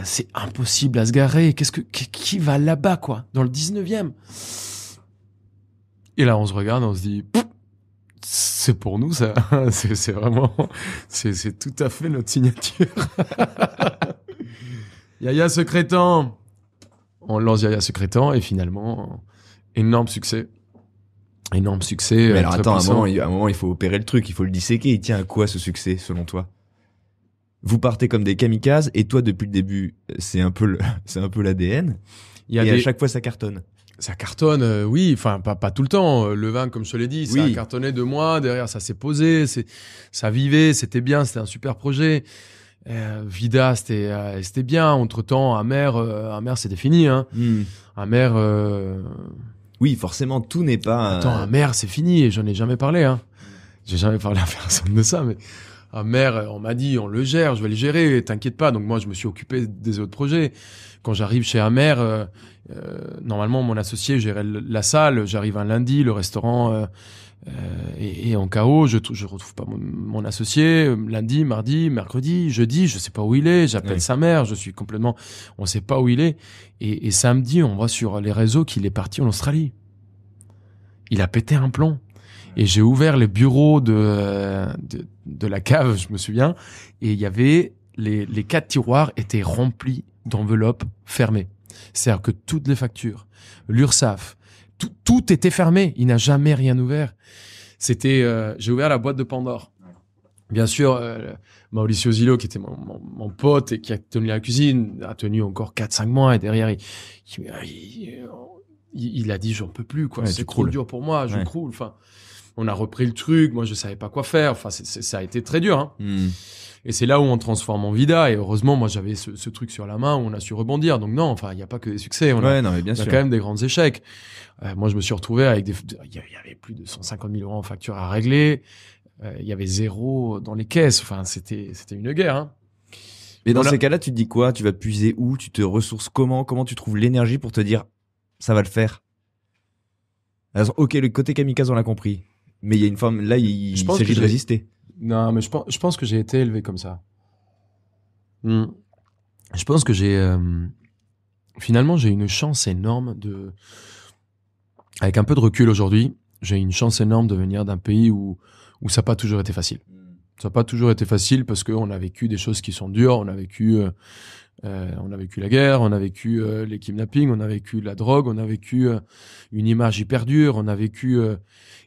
C'est impossible à se garer. Qui va là-bas, quoi? Dans le 19e. Et là, on se regarde, on se dit, c'est pour nous, ça. C'est vraiment, c'est tout à fait notre signature. Yaya Secrétan. On lance Yaya Secrétan et finalement, énorme succès. Énorme succès. Mais alors attends, à puissant. un moment, il faut opérer le truc, il faut le disséquer. Il tient à quoi ce succès, selon toi? Vous partez comme des kamikazes et toi, depuis le début, c'est un peu l'ADN. À chaque fois, ça cartonne. Ça cartonne, oui. Enfin, pas tout le temps. Le vin, comme je te l'ai dit, ça a cartonné 2 mois. Derrière, ça s'est posé. Ça vivait. C'était bien. C'était un super projet. Vida, c'était bien. Entre-temps, Amer, c'était fini. Hein. Amer. Oui, forcément, tout n'est pas. Attends, Amer, c'est fini. Et j'en ai jamais parlé. Hein. J'ai jamais parlé à personne de ça, mais. Amer, on m'a dit, on le gère, je vais le gérer, t'inquiète pas. Donc moi, je me suis occupé des autres projets. Quand j'arrive chez Amer, normalement, mon associé gérait la salle. J'arrive un lundi, le restaurant est en chaos. Je retrouve pas mon associé. Lundi, mardi, mercredi, jeudi, je sais pas où il est. J'appelle sa mère, je suis complètement... On sait pas où il est. Et samedi, on voit sur les réseaux qu'il est parti en Australie. Il a pété un plomb. Et j'ai ouvert les bureaux de la cave, je me souviens, et il y avait les 4 tiroirs étaient remplis d'enveloppes fermées. C'est-à-dire que toutes les factures, l'URSSAF, tout était fermé. Il n'a jamais rien ouvert. C'était, j'ai ouvert la boîte de Pandore. Bien sûr, Mauricio Zillo, qui était mon pote et qui a tenu la cuisine, a tenu encore 4-5 mois, et derrière, il a dit, j'en peux plus, quoi. C'est trop dur pour moi, je croule. Enfin, on a repris le truc. Moi, je savais pas quoi faire. Enfin, ça a été très dur, hein. Et c'est là où on transforme en Vida. Et heureusement, moi, j'avais ce truc sur la main où on a su rebondir. Donc non, enfin, il y a pas que des succès. On a quand même des grands échecs. Moi, je me suis retrouvé avec il y avait plus de 150 000 € en facture à régler. Il y avait 0 dans les caisses. Enfin, c'était une guerre, hein. Et dans ces cas-là, tu te dis quoi? Tu vas puiser où? Tu te ressources comment? Comment tu trouves l'énergie pour te dire, ça va le faire? Alors, ok, le côté kamikaze, on l'a compris. Mais il y a une forme, là, il s'agit de résister. Non, mais je pense que j'ai été élevé comme ça. Je pense que finalement, j'ai une chance énorme avec un peu de recul aujourd'hui, j'ai une chance énorme de venir d'un pays où ça n'a pas toujours été facile. Ça n'a pas toujours été facile parce qu'on a vécu des choses qui sont dures, on a vécu la guerre, on a vécu les kidnappings, on a vécu la drogue, on a vécu une image hyper dure, on a vécu...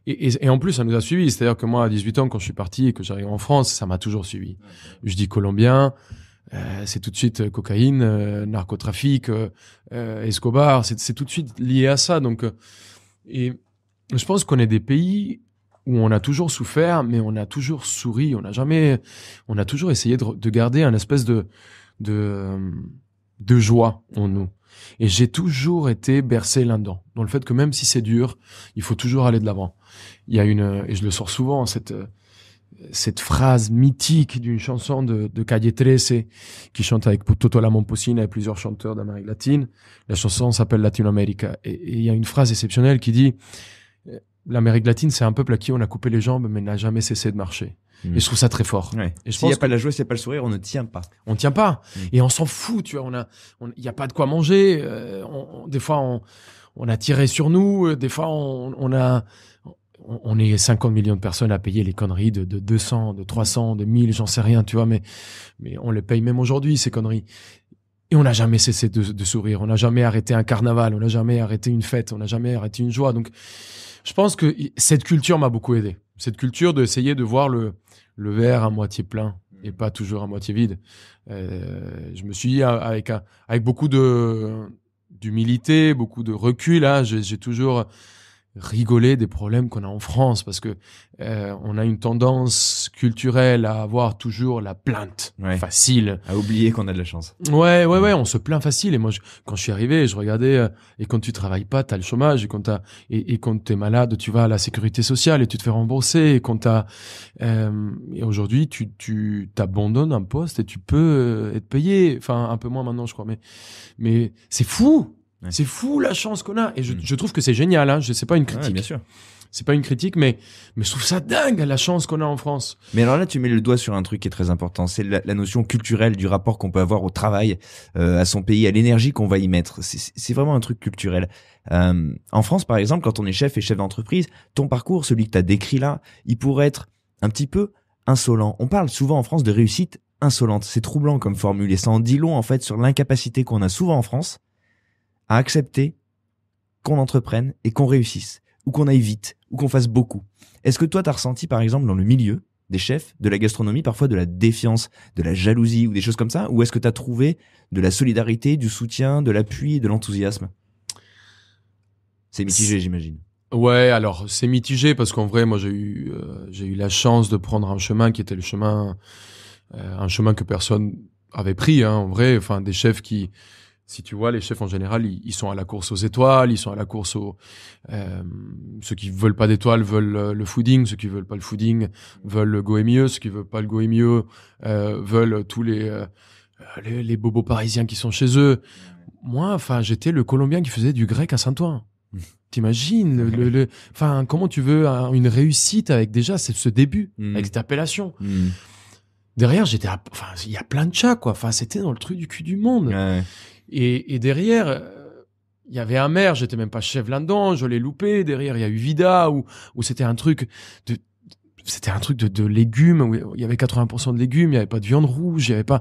Et en plus, ça nous a suivis. C'est-à-dire que moi, à 18 ans, quand je suis parti et que j'arrive en France, ça m'a toujours suivi. Je dis colombien, c'est tout de suite cocaïne, narcotrafic, Escobar, c'est tout de suite lié à ça. Donc, et je pense qu'on est des pays où on a toujours souffert, mais on a toujours souri. On a toujours essayé de garder un espèce de joie en nous. Et j'ai toujours été bercé là-dedans, dans le fait que même si c'est dur, il faut toujours aller de l'avant. Il y a et je le sors souvent, cette phrase mythique d'une chanson de Calle 13 qui chante avec Toto La Momposina et plusieurs chanteurs d'Amérique latine. La chanson s'appelle Latinoamérica. Et il y a une phrase exceptionnelle qui dit l'Amérique latine, c'est un peuple à qui on a coupé les jambes mais n'a jamais cessé de marcher. Et je trouve ça très fort. Ouais. Et s'il n'y a pas la joie, s'il n'y a pas le sourire, on ne tient pas. On tient pas. Et on s'en fout, tu vois. Il y a pas de quoi manger. Des fois, on a tiré sur nous. Des fois, on est 50 millions de personnes à payer les conneries de 200, de 300, de 1000, j'en sais rien, tu vois. Mais on les paye même aujourd'hui, ces conneries. Et on n'a jamais cessé de sourire. On n'a jamais arrêté un carnaval. On n'a jamais arrêté une fête. On n'a jamais arrêté une joie. Donc, je pense que cette culture m'a beaucoup aidé. Cette culture d'essayer de voir le verre à moitié plein et pas toujours à moitié vide. Je me suis dit, avec beaucoup d'humilité, beaucoup de recul, hein, j'ai toujours rigoler des problèmes qu'on a en France, parce que on a une tendance culturelle à avoir toujours la plainte facile, à oublier qu'on a de la chance. Ouais, on se plaint facile. Et moi, quand je suis arrivé, je regardais, et quand tu travailles pas, t'as le chômage, et quand t'es malade, tu vas à la sécurité sociale et tu te fais rembourser, et aujourd'hui, tu t'abandonnes un poste et tu peux être payé, enfin, un peu moins maintenant, je crois, mais c'est fou. Ouais. C'est fou la chance qu'on a, et je trouve que c'est génial, hein. C'est pas une critique. Ouais, bien sûr. C'est pas une critique, mais je trouve ça dingue, la chance qu'on a en France. Mais alors là, tu mets le doigt sur un truc qui est très important. C'est la notion culturelle du rapport qu'on peut avoir au travail, à son pays, à l'énergie qu'on va y mettre. C'est vraiment un truc culturel. En France, par exemple, quand on est chef et chef d'entreprise, ton parcours, celui que tu as décrit là, il pourrait être un petit peu insolent. On parle souvent en France de réussite insolente. C'est troublant comme formule, et ça en dit long, en fait, sur l'incapacité qu'on a souvent en France à accepter qu'on entreprenne et qu'on réussisse, ou qu'on aille vite, ou qu'on fasse beaucoup. Est-ce que toi, t'as ressenti, par exemple, dans le milieu des chefs, de la gastronomie, parfois de la défiance, de la jalousie, ou des choses comme ça? Ou est-ce que t'as trouvé de la solidarité, du soutien, de l'appui et de l'enthousiasme? C'est mitigé, j'imagine. Ouais, alors, c'est mitigé, parce qu'en vrai, moi, j'ai eu la chance de prendre un chemin qui était un chemin que personne avait pris, hein, en vrai. Enfin, des chefs qui... Si tu vois, les chefs en général, ils sont à la course aux étoiles, ils sont à la course ceux qui veulent pas d'étoiles veulent le fooding, ceux qui veulent pas le fooding veulent le goemio, ceux qui veulent pas le goemio veulent tous les bobos parisiens qui sont chez eux. Moi, enfin, j'étais le Colombien qui faisait du grec à Saint-Ouen. T'imagines enfin, comment tu veux une réussite avec déjà ce début, avec cette appellation. Derrière, enfin, il y a plein de chats, quoi. Enfin, c'était dans le truc du cul du monde. Ouais. Et derrière, il y avait un maire, j'étais même pas chef là-dedans, je l'ai loupé. Derrière, il y a eu Vida, où c'était un truc de légumes, où il y avait 80% de légumes, il y avait pas de viande rouge, il y avait pas...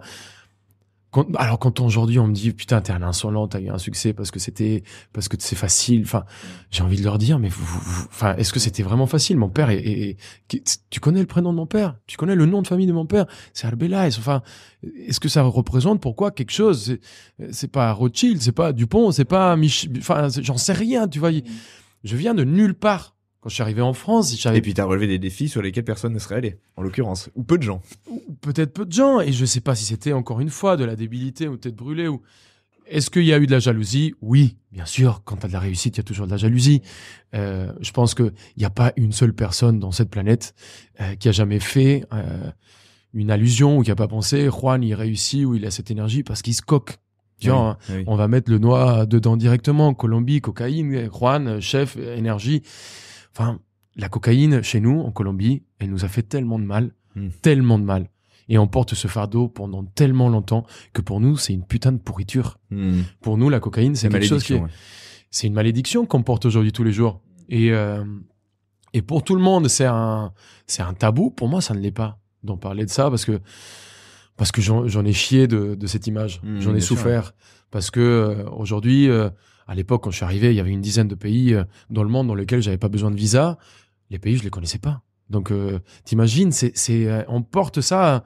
Quand aujourd'hui on me dit putain t'es un insolent, t'as eu un succès parce que c'est facile, enfin j'ai envie de leur dire mais enfin est-ce que c'était vraiment facile? Mon père tu connais le prénom de mon père, tu connais le nom de famille de mon père, c'est Arbeláez. Enfin est-ce que ça représente pourquoi quelque chose? C'est pas Rothschild, c'est pas Dupont, c'est pas enfin j'en sais rien, tu vois. Je viens de nulle part. Quand je suis arrivé en France, Et puis t'as relevé des défis sur lesquels personne ne serait allé, en l'occurrence, ou peu de gens. Ou peut-être peu de gens, et je sais pas si c'était encore une fois de la débilité ou tête brûlée. Ou est-ce qu'il y a eu de la jalousie? Oui, bien sûr. Quand t'as de la réussite, il y a toujours de la jalousie. Je pense que il y a pas une seule personne dans cette planète qui a jamais fait une allusion ou qui a pas pensé Juan il réussit ou il a cette énergie parce qu'il se coque. Tiens, oui. On va mettre le noix dedans directement. Colombie, cocaïne, Juan, chef, énergie. Enfin, la cocaïne, chez nous, en Colombie, elle nous a fait tellement de mal. Et on porte ce fardeau pendant tellement longtemps que pour nous, c'est une putain de pourriture. Pour nous, la cocaïne, c'est quelque chose c'est une malédiction qu'on porte aujourd'hui tous les jours. Et pour tout le monde, c'est un tabou. Pour moi, ça ne l'est pas d'en parler de ça parce que j'en ai chié de cette image. J'en ai souffert. Sûr. Parce que aujourd'hui, à l'époque, quand je suis arrivé, il y avait une dizaine de pays dans le monde dans lesquels j'avais pas besoin de visa. Les pays, je les connaissais pas. Donc, t'imagines, on porte ça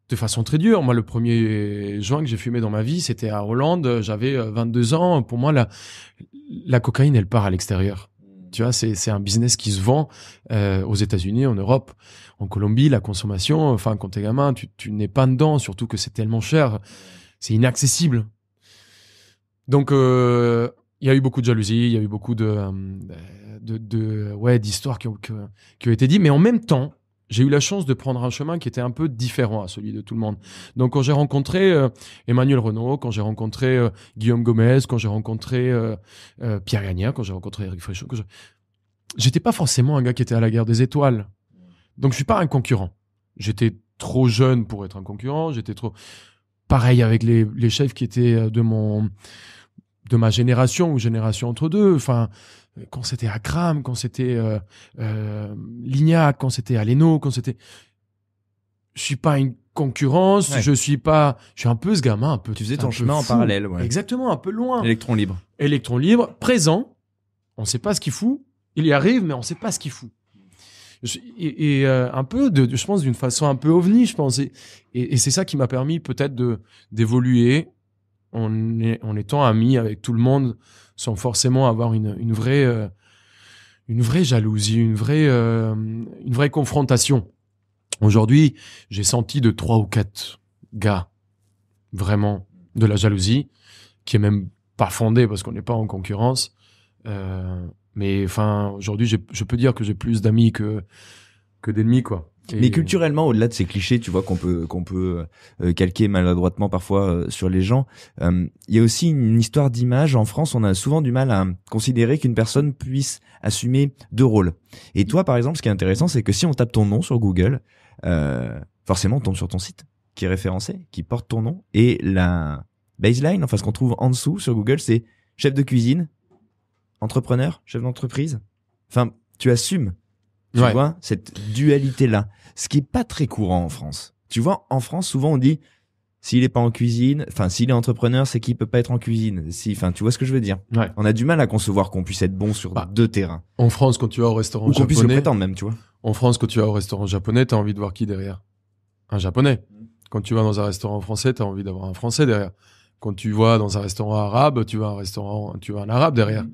de façon très dure. Moi, le premier joint que j'ai fumé dans ma vie, c'était à Hollande. J'avais 22 ans. Pour moi, la cocaïne, elle part à l'extérieur. Tu vois, c'est un business qui se vend aux États-Unis, en Europe, en Colombie. La consommation, enfin, quand t'es gamin, tu n'es pas dedans, surtout que c'est tellement cher. C'est inaccessible. Donc, il y a eu beaucoup de jalousie, il y a eu beaucoup d'histoires qui ont été dites. Mais en même temps, j'ai eu la chance de prendre un chemin qui était un peu différent à celui de tout le monde. Donc, quand j'ai rencontré Emmanuel Renaud, quand j'ai rencontré Guillaume Gomez, quand j'ai rencontré Pierre Gagnère, quand j'ai rencontré Eric Fréchot, j'étais pas forcément un gars qui était à la guerre des étoiles. Donc, je suis pas un concurrent. J'étais trop jeune pour être un concurrent. J'étais trop... Pareil avec les chefs qui étaient de ma génération ou génération entre deux. Enfin, quand c'était Akram, quand c'était Lignac, quand c'était Aleno, quand c'était... Je suis pas une concurrence, je suis un peu ce gamin, un peu... Tu faisais ton chemin en parallèle, ouais. Exactement, un peu loin. Électron libre. Électron libre, présent. On sait pas ce qu'il fout. Il y arrive, mais on sait pas ce qu'il fout. Et un peu je pense d'une façon un peu ovni, je pense, et c'est ça qui m'a permis peut-être d'évoluer en étant ami avec tout le monde sans forcément avoir une vraie vraie jalousie, une vraie confrontation. Aujourd'hui, j'ai senti de 3 ou 4 gars vraiment de la jalousie, qui est même pas fondée parce qu'on n'est pas en concurrence. Mais enfin, aujourd'hui, je peux dire que j'ai plus d'amis que d'ennemis, quoi. Mais culturellement, au-delà de ces clichés, tu vois, qu'on peut calquer maladroitement parfois sur les gens, il y a aussi une histoire d'image. En France, on a souvent du mal à considérer qu'une personne puisse assumer 2 rôles. Et toi, par exemple, ce qui est intéressant, c'est que si on tape ton nom sur Google, forcément, on tombe sur ton site qui est référencé, qui porte ton nom. Et la baseline, enfin ce qu'on trouve en dessous sur Google, c'est chef de cuisine, entrepreneur, chef d'entreprise. Enfin, tu assumes. Tu vois, cette dualité-là. Ce qui est pas très courant en France. Tu vois, en France, souvent on dit, s'il est pas en cuisine, enfin, s'il est entrepreneur, c'est qu'il peut pas être en cuisine. Enfin, tu vois ce que je veux dire. Ouais. On a du mal à concevoir qu'on puisse être bon sur 2 terrains. En France, quand tu vas au restaurant Ou qu'on puisse le japonais, prétendre même, tu vois. en France, quand tu vas au restaurant japonais, t'as envie de voir qui derrière? Un japonais. Quand tu vas dans un restaurant français, t'as envie d'avoir un français derrière. Quand tu vas dans un restaurant arabe, tu vas un arabe derrière.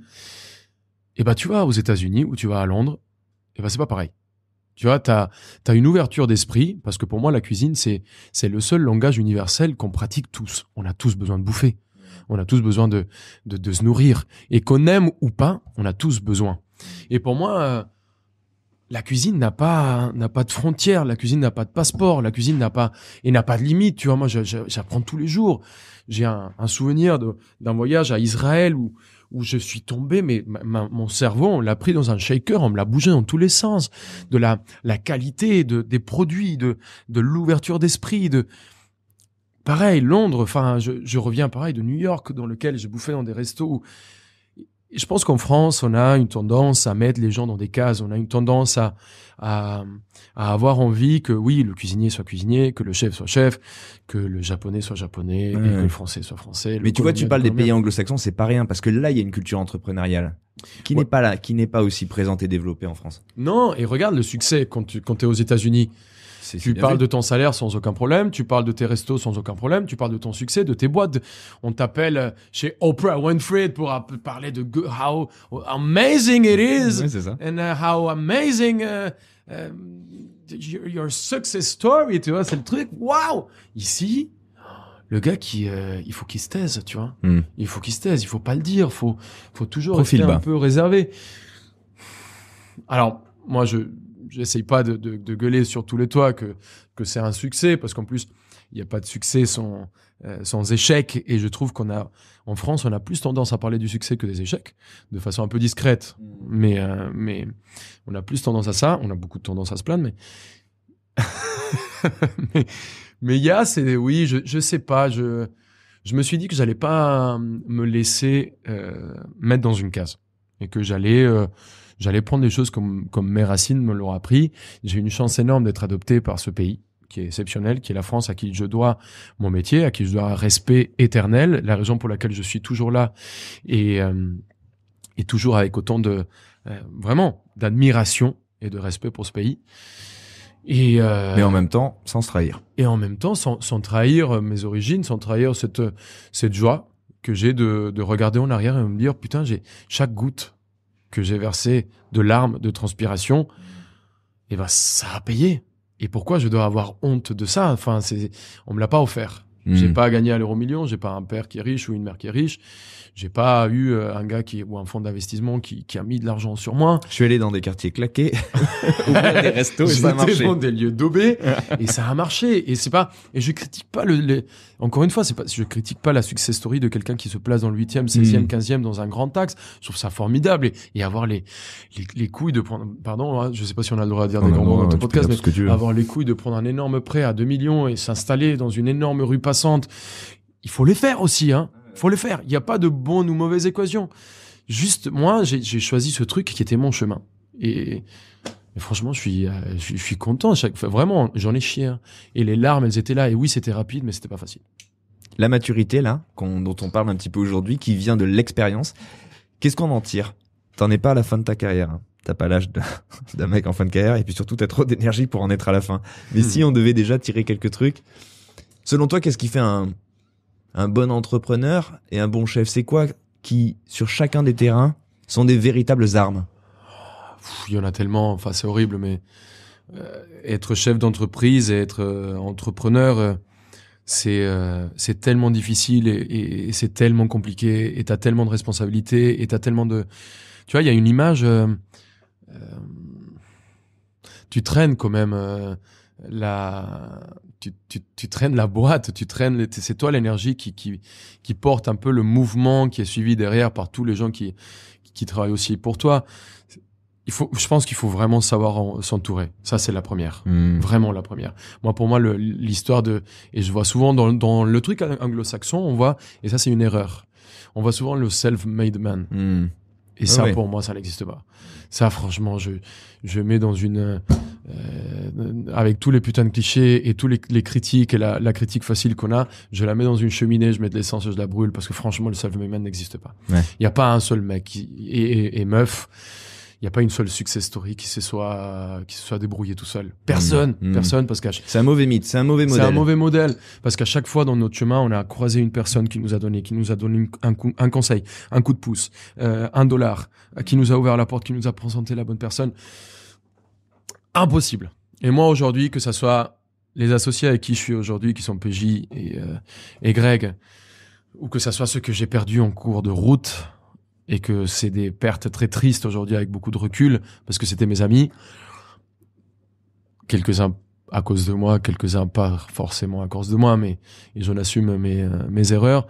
Et bah, tu vas aux États-Unis ou tu vas à Londres, et ben c'est pas pareil. Tu vois, t'as une ouverture d'esprit, parce que pour moi, la cuisine, c'est le seul langage universel qu'on pratique tous. On a tous besoin de bouffer. On a tous besoin de se nourrir. Et qu'on aime ou pas, on a tous besoin. Et pour moi, la cuisine n'a pas de frontières. La cuisine n'a pas de passeport. La cuisine n'a pas de limite. Tu vois, moi, j'apprends tous les jours. J'ai un souvenir d'un voyage à Israël où je suis tombé, mais mon cerveau, on l'a pris dans un shaker, on me l'a bougé dans tous les sens, de la qualité des produits, de l'ouverture d'esprit, pareil, Londres, enfin, je reviens pareil de New York, dans lequel j'ai bouffé dans des restos et je pense qu'en France, on a une tendance à mettre les gens dans des cases, on a une tendance à avoir envie que oui, le cuisinier soit cuisinier, que le chef soit chef, que le japonais soit japonais, et que le français soit français. Mais tu vois, tu parles des pays anglo-saxons, c'est pas rien, parce que là, il y a une culture entrepreneuriale qui n'est pas là, qui n'est pas aussi présente et développée en France. Non, et regarde le succès quand t'es aux États-Unis. Tu parles de ton salaire sans aucun problème, tu parles de tes restos sans aucun problème, tu parles de ton succès, de tes boîtes. On t'appelle chez Oprah Winfrey pour parler de how amazing it is, ouais, c'est ça. and how amazing your success story, tu vois, c'est le truc. Waouh! Ici, le gars il faut qu'il se taise, tu vois. Il faut qu'il se taise, il faut pas le dire, faut toujours rester un peu réservé. Alors, moi, j'essaye pas de gueuler sur tous les toits que c'est un succès, parce qu'en plus, il n'y a pas de succès sans échec. Et je trouve en France, on a plus tendance à parler du succès que des échecs, de façon un peu discrète. Mais on a plus tendance à ça. On a beaucoup de tendance à se plaindre, mais il y a, oui, je sais pas, je me suis dit que j'allais pas me laisser mettre dans une case et que j'allais prendre les choses comme mes racines me l'ont appris. J'ai une chance énorme d'être adopté par ce pays qui est exceptionnel, qui est la France, à qui je dois mon métier, à qui je dois un respect éternel, la raison pour laquelle je suis toujours là et toujours avec autant vraiment d'admiration et de respect pour ce pays. Mais en même temps, sans se trahir. Et en même temps, sans trahir mes origines, sans trahir cette joie que j'ai de regarder en arrière et me dire, putain, chaque goutte que j'ai versée de larmes, de transpiration, et ben, ça a payé. Et pourquoi je dois avoir honte de ça? Enfin, on me l'a pas offert. J'ai pas gagné à l'euro-million, j'ai pas un père qui est riche ou une mère qui est riche. J'ai pas eu un gars ou un fonds d'investissement qui a mis de l'argent sur moi. Je suis allé dans des quartiers claqués, ouvrir des restos et ça a marché. Dans des lieux daubés et ça a marché. Et je critique pas encore une fois, je critique pas la success story de quelqu'un qui se place dans le 8e, 16e, 15e dans un grand axe. Je trouve ça formidable et avoir les couilles de prendre, pardon, hein, je sais pas si on a le droit de dire des grands mots dans ton podcast, mais avoir les couilles de prendre un énorme prêt à 2 millions et s'installer dans une énorme rue passante. Il faut les faire aussi, hein. Faut le faire. Il n'y a pas de bonne ou mauvaise équation. Juste, moi, j'ai choisi ce truc qui était mon chemin. Et franchement, je suis content. Vraiment, j'en ai chié. Hein. Et les larmes, elles étaient là. Et oui, c'était rapide, mais c'était pas facile. La maturité, là, dont on parle un petit peu aujourd'hui, qui vient de l'expérience, qu'est-ce qu'on en tire? T'en es pas à la fin de ta carrière. Hein. T'as pas l'âge d'un mec en fin de carrière. Et puis surtout, t'as trop d'énergie pour en être à la fin. Mais si on devait déjà tirer quelques trucs, selon toi, qu'est-ce qui fait un bon entrepreneur et un bon chef? C'est quoi qui, sur chacun des terrains, sont des véritables armes? Il y en a tellement, enfin c'est horrible, mais être chef d'entreprise et être entrepreneur, c'est tellement difficile et c'est tellement compliqué et t'as tellement de responsabilités et t'as tellement de... Tu vois, il y a une image... tu traînes quand même tu traînes la boîte, c'est toi l'énergie qui porte un peu le mouvement qui est suivi derrière par tous les gens qui travaillent aussi pour toi. Je pense qu'il faut vraiment savoir s'entourer. Ça, c'est la première. Vraiment la première. Moi, pour moi, l'histoire et je vois souvent dans le truc anglo-saxon, on voit, et ça, c'est une erreur. On voit souvent le self-made man. Et ça, ouais. pour moi, ça n'existe pas. Ça, franchement, je mets dans une, avec tous les putains de clichés et tous les critiques et la critique facile qu'on a, je la mets dans une cheminée, je mets de l'essence et je la brûle parce que franchement, le self-made man n'existe pas. Il y a pas un seul mec et meuf. Il y a pas une seule success story qui se soit débrouillé tout seul. Personne, parce qu'à c'est un mauvais mythe, c'est un mauvais modèle. C'est un mauvais modèle parce qu'à chaque fois dans notre chemin, on a croisé une personne qui nous a donné un conseil, un coup de pouce, $1, qui nous a ouvert la porte, qui nous a présenté la bonne personne. Impossible. Et moi aujourd'hui, que ça soit les associés avec qui je suis aujourd'hui, qui sont PJ et Greg, ou que ça soit ceux que j'ai perdus en cours de route, et que c'est des pertes très tristes aujourd'hui avec beaucoup de recul, parce que c'était mes amis. Quelques-uns à cause de moi, quelques-uns pas forcément à cause de moi, mais et j'en assume mes erreurs.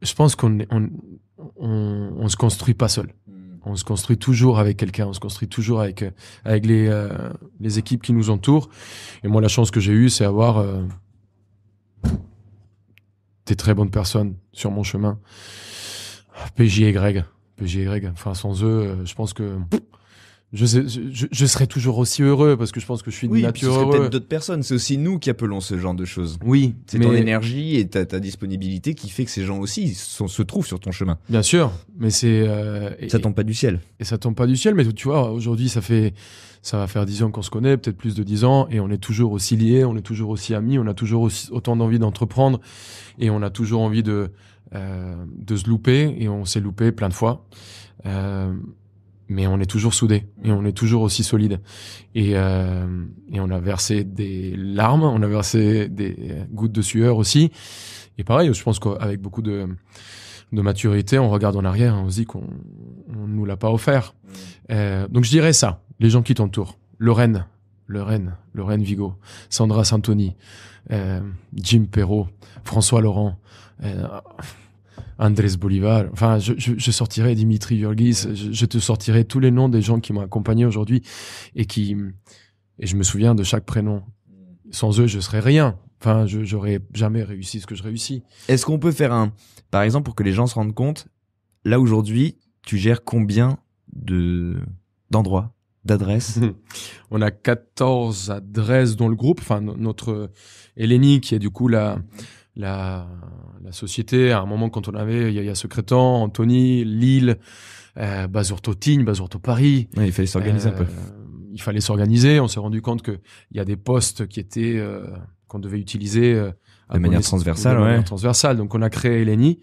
Je pense qu'on se construit pas seul. On se construit toujours avec quelqu'un, on se construit toujours avec les équipes qui nous entourent. Et moi, la chance que j'ai eue, c'est avoir des très bonnes personnes sur mon chemin. PJ et Greg. Enfin, sans eux, je pense que je serais toujours aussi heureux parce que je pense que je suis de nature heureux. Peut-être d'autres personnes. C'est aussi nous qui appelons ce genre de choses. Oui. C'est ton énergie et ta disponibilité qui fait que ces gens aussi se trouvent sur ton chemin. Bien sûr. Mais ça tombe pas du ciel. Et ça tombe pas du ciel. Mais tu vois, aujourd'hui, ça va faire 10 ans qu'on se connaît, peut-être plus de 10 ans, et on est toujours aussi liés, on est toujours aussi amis, on a toujours autant d'envie d'entreprendre, et on a toujours envie de se louper, et on s'est loupé plein de fois. Mais on est toujours soudés, et on est toujours aussi solides. Et on a versé des larmes, on a versé des gouttes de sueur aussi. Et pareil, je pense qu'avec beaucoup de maturité, on regarde en arrière, on se dit qu'on nous l'a pas offert. Donc je dirais ça, les gens qui t'entourent. Lorraine Vigo, Sandra Santoni, Jim Perrault, François Laurent, Andrés Bolivar. Enfin, je sortirai Dimitri Jurgis, je te sortirai tous les noms des gens qui m'ont accompagné aujourd'hui et je me souviens de chaque prénom. Sans eux, je serais rien. Enfin, j'aurais jamais réussi ce que je réussis. Est-ce qu'on peut faire par exemple, pour que les gens se rendent compte, là aujourd'hui, tu gères combien d'endroits, d'adresses? On a 14 adresses dans le groupe. Enfin, notre Eleni, qui est du coup la société, à un moment quand on avait Yaya Secrétan, Anthony, Lille, Basurto Tignes, Basurto Paris. Ouais, il fallait s'organiser un peu. Il fallait s'organiser. On s'est rendu compte qu'il y a des postes qui étaient qu'on devait utiliser de manière transversale. Donc on a créé Eleni,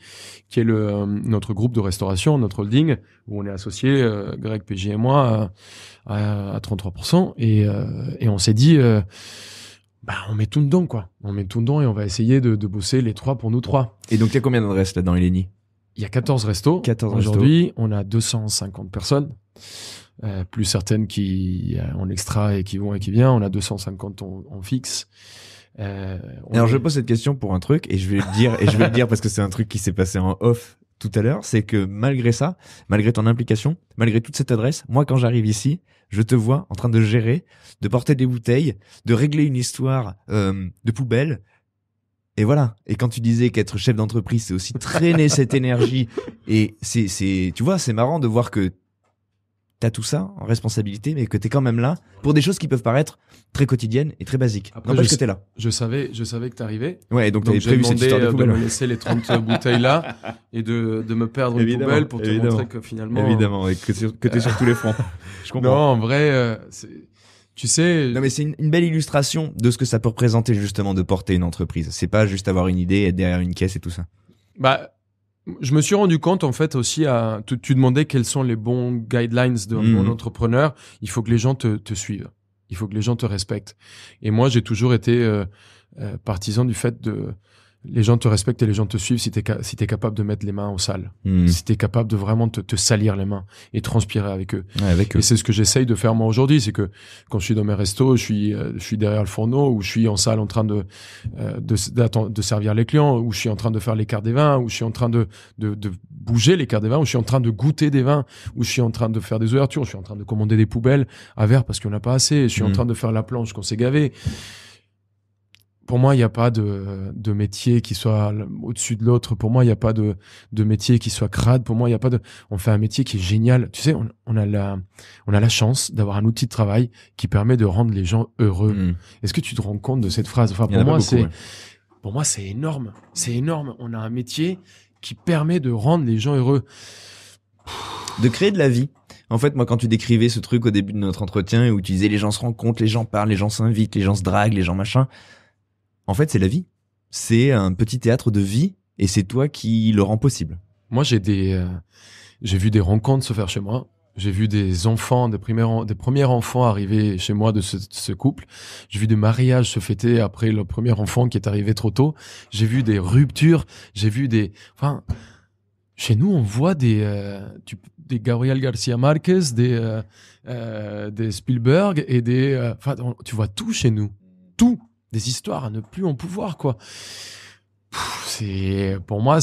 qui est notre groupe de restauration, notre holding, où on est associés, Greg, PJ et moi, à 33%. Et on s'est dit, on met tout dedans, quoi. On met tout dedans et on va essayer de bosser les trois pour nous trois. Et donc il y a combien d'adresses là dans Eleni? Il y a 14 restos. Aujourd'hui, on a 250 personnes. Plus certaines qui en extra et qui vont et qui viennent. On a 250 en fixe. Alors je pose cette question pour un truc et je vais le dire parce que c'est un truc qui s'est passé en off tout à l'heure, c'est que malgré ça, malgré ton implication, malgré toute cette adresse, moi quand j'arrive ici, je te vois en train de gérer, de porter des bouteilles, de régler une histoire de poubelle. Et voilà. Et quand tu disais qu'être chef d'entreprise, c'est aussi traîner cette énergie. Et tu vois, c'est marrant de voir que t'as tout ça en responsabilité, mais que t'es quand même là pour des choses qui peuvent paraître très quotidiennes et très basiques. N'empêche que t'es là. Je savais que t'arrivais. Ouais, donc t'avais prévu cette histoire de poubelle. De me laisser les 30 bouteilles là et de me perdre une poubelle pour te montrer que finalement. Évidemment, et que t'es sur tous les fronts. Je comprends. Non, en vrai, tu sais. Non, mais c'est une belle illustration de ce que ça peut représenter justement de porter une entreprise. C'est pas juste avoir une idée, être derrière une caisse et tout ça. Je me suis rendu compte, en fait, aussi, tu demandais quels sont les bons guidelines d'un bon entrepreneur. Il faut que les gens te suivent. Il faut que les gens te respectent. Et moi, j'ai toujours été partisan du fait de... Les gens te respectent et les gens te suivent si t'es capable de mettre les mains au sale. Si t'es capable de vraiment te salir les mains et transpirer avec eux. Ouais, avec eux. Et c'est ce que j'essaye de faire moi aujourd'hui, c'est que quand je suis dans mes restos, je suis derrière le fourneau, ou je suis en salle en train de servir les clients, ou je suis en train de faire l'écart des vins, ou je suis en train de bouger l'écart des vins, ou je suis en train de goûter des vins, ou je suis en train de faire des ouvertures, je suis en train de commander des poubelles à verre parce qu'on n'a pas assez, je suis en train de faire la planche qu'on s'est gavé. Pour moi, il n'y a pas de métier qui soit au-dessus de l'autre. Pour moi, il n'y a pas de métier qui soit crade. Pour moi, il n'y a pas on fait un métier qui est génial. Tu sais, on a la chance d'avoir un outil de travail qui permet de rendre les gens heureux. Est-ce que tu te rends compte de cette phrase? Enfin, pour moi, c'est énorme. C'est énorme. On a un métier qui permet de rendre les gens heureux. De créer de la vie. En fait, moi, quand tu décrivais ce truc au début de notre entretien où tu disais les gens se rencontrent, les gens parlent, les gens s'invitent, les gens se draguent, les gens machin. En fait, c'est la vie. C'est un petit théâtre de vie et c'est toi qui le rend possible. Moi, j'ai vu des rencontres se faire chez moi. J'ai vu des enfants, des premiers enfants arriver chez moi de ce couple. J'ai vu des mariages se fêter après le premier enfant qui est arrivé trop tôt. J'ai vu des ruptures. J'ai vu chez nous, on voit des Gabriel Garcia Marquez, des Spielberg et tu vois tout chez nous. Tout. Des histoires à ne plus en pouvoir, quoi. Pour moi,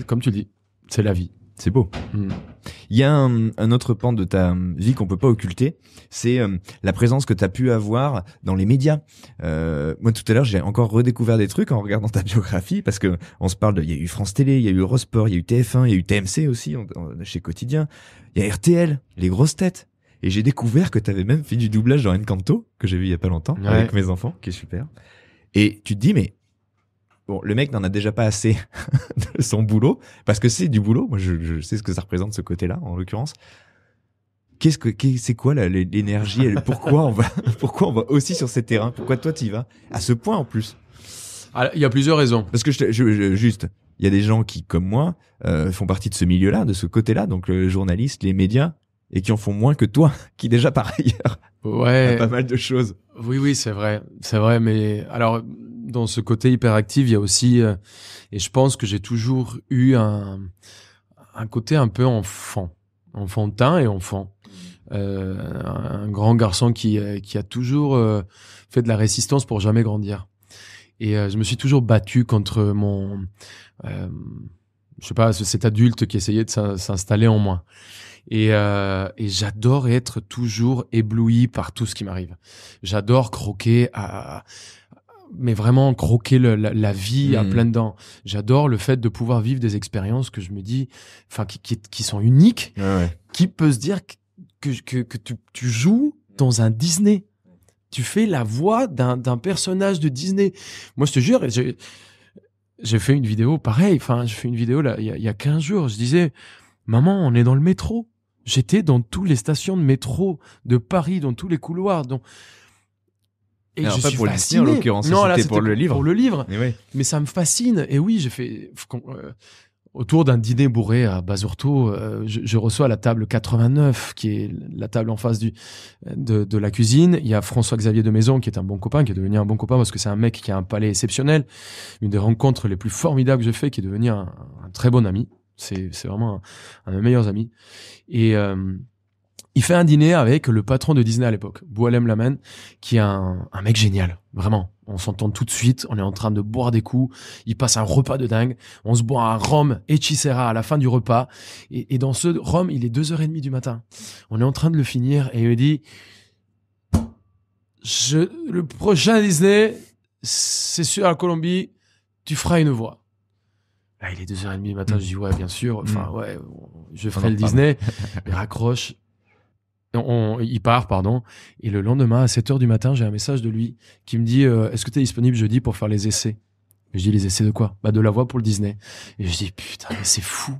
comme tu dis, c'est la vie. C'est beau. Il y a un autre pan de ta vie qu'on peut pas occulter, c'est la présence que tu as pu avoir dans les médias. Moi, tout à l'heure, j'ai encore redécouvert des trucs en regardant ta biographie, parce que on se parle il y a eu France Télé, il y a eu Eurosport, il y a eu TF1, il y a eu TMC aussi, chez Quotidien. Il y a RTL, les grosses têtes. Et j'ai découvert que tu avais même fait du doublage dans Encanto, que j'ai vu il y a pas longtemps, avec mes enfants, qui est super. Et tu te dis, mais bon, le mec n'en a déjà pas assez de son boulot, parce que c'est du boulot. Moi, je sais ce que ça représente, ce côté-là, en l'occurrence. C'est quoi l'énergie? Pourquoi on va aussi sur ces terrains? Pourquoi toi t'y vas? À ce point, en plus. Il y a plusieurs raisons. Parce que juste, il y a des gens qui, comme moi, font partie de ce milieu-là, de ce côté-là, donc le journaliste, les médias, et qui en font moins que toi, qui déjà par ailleurs a pas mal de choses. Oui, c'est vrai, mais alors dans ce côté hyperactif, il y a aussi, et je pense que j'ai toujours eu un côté un peu enfantin et enfant, un grand garçon qui a toujours fait de la résistance pour jamais grandir, et je me suis toujours battu contre mon, je sais pas, cet adulte qui essayait de s'installer en moi. Et j'adore être toujours ébloui par tout ce qui m'arrive. J'adore croquer mais vraiment croquer la vie à pleines dents. J'adore le fait de pouvoir vivre des expériences que je me dis, enfin, qui sont uniques. Ouais. Qui peut se dire que tu joues dans un Disney. Tu fais la voix d'un personnage de Disney. Moi, je te jure, j'ai fait une vidéo pareil. Enfin, j'ai fait une vidéo là, il y a 15 jours. Je disais, maman, on est dans le métro. J'étais dans toutes les stations de métro de Paris, dans tous les couloirs. Et alors, je pas suis pour fasciné. Le film, en l'occurrence, non, là, c'était pour le livre. Pour le livre. Oui. Mais ça me fascine. Et oui, j'ai fait autour d'un dîner bourré à Basurto, je reçois la table 89, qui est la table en face de la cuisine. Il y a François-Xavier de Maison, qui est un bon copain, qui est devenu un bon copain parce que c'est un mec qui a un palais exceptionnel. Une des rencontres les plus formidables que j'ai fait, qui est devenu un très bon ami. C'est vraiment un de mes meilleurs amis. Et il fait un dîner avec le patron de Disney à l'époque, Boualem Lamane, qui est un mec génial, vraiment. On s'entend tout de suite, on est en train de boire des coups, il passe un repas de dingue, on se boit un rhum hechicera à la fin du repas, et dans ce rhum, il est 2h30 du matin. On est en train de le finir, et il me dit, le prochain Disney, c'est sur la Colombie, tu feras une voix. Là, il est 2h30 du matin, je dis, ouais, bien sûr, enfin, ouais, je ferai le Disney. Il raccroche. Il part, pardon. Et le lendemain, à 7h du matin, j'ai un message de lui qui me dit, est-ce que tu es disponible jeudi pour faire les essais? Et je dis, les essais de quoi? De la voix pour le Disney. Et je dis, putain, mais c'est fou.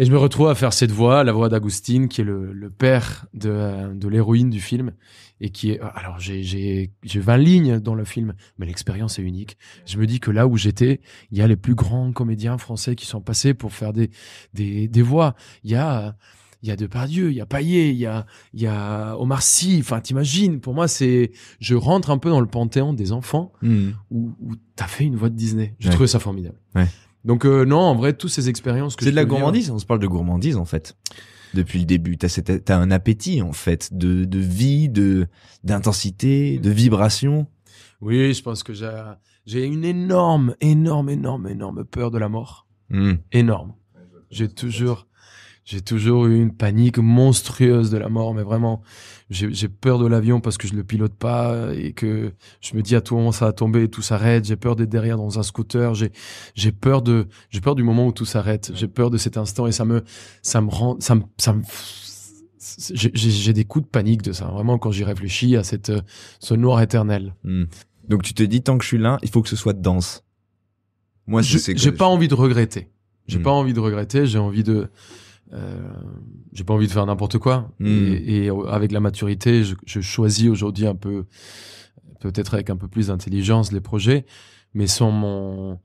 Et je me retrouve à faire cette voix, la voix d'Agustin, qui est le père de l'héroïne du film. Et qui est, alors j'ai 20 lignes dans le film, mais l'expérience est unique. Je me dis que là où j'étais, il y a les plus grands comédiens français qui sont passés pour faire des voix. Il y a Depardieu, il y a Payet, il y a Omar Sy. Enfin, t'imagines, pour moi, je rentre un peu dans le panthéon des enfants où t'as fait une voix de Disney. J'ai trouvé ça formidable. Ouais. Donc, non, en vrai, toutes ces expériences que c'est de la gourmandise. On se parle de gourmandise, en fait. Depuis le début, t'as un appétit, en fait, de vie, d'intensité, de vibration. Oui, je pense que j'ai une énorme peur de la mort. Énorme. J'ai toujours eu une panique monstrueuse de la mort, mais vraiment, j'ai peur de l'avion parce que je le pilote pas et que je me dis à tout moment ça va tomber et tout s'arrête. J'ai peur d'être derrière dans un scooter. J'ai peur du moment où tout s'arrête. J'ai peur de cet instant et j'ai des coups de panique de ça. Vraiment, quand j'y réfléchis à ce noir éternel. Donc tu te dis, tant que je suis là, il faut que ce soit dense. Moi, j'ai pas envie de regretter. J'ai pas envie de regretter. J'ai envie de j'ai pas envie de faire n'importe quoi. Et avec la maturité, je choisis aujourd'hui un peu, peut-être avec un peu plus d'intelligence les projets, mais sans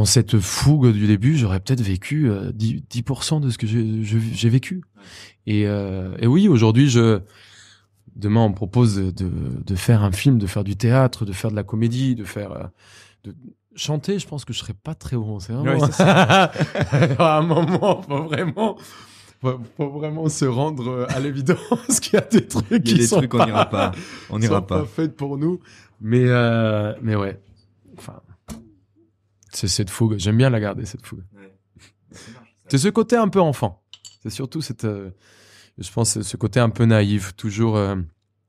cette fougue du début, j'aurais peut-être vécu 10% de ce que j'ai vécu. Et oui, aujourd'hui, demain, on me propose de faire un film, de faire du théâtre, de faire de la comédie, de chanter. Je pense que je serais pas très bon. C'est vraiment... Ouais, c'est ça. À un moment, faut vraiment se rendre à l'évidence qu'il y a des trucs qui sont on n'ira pas. On n'ira pas. Faits pour nous. Mais ouais. Enfin, c'est cette fougue. J'aime bien la garder, cette fougue. Ouais. C'est ce côté un peu enfant. C'est surtout je pense, ce côté un peu naïf, toujours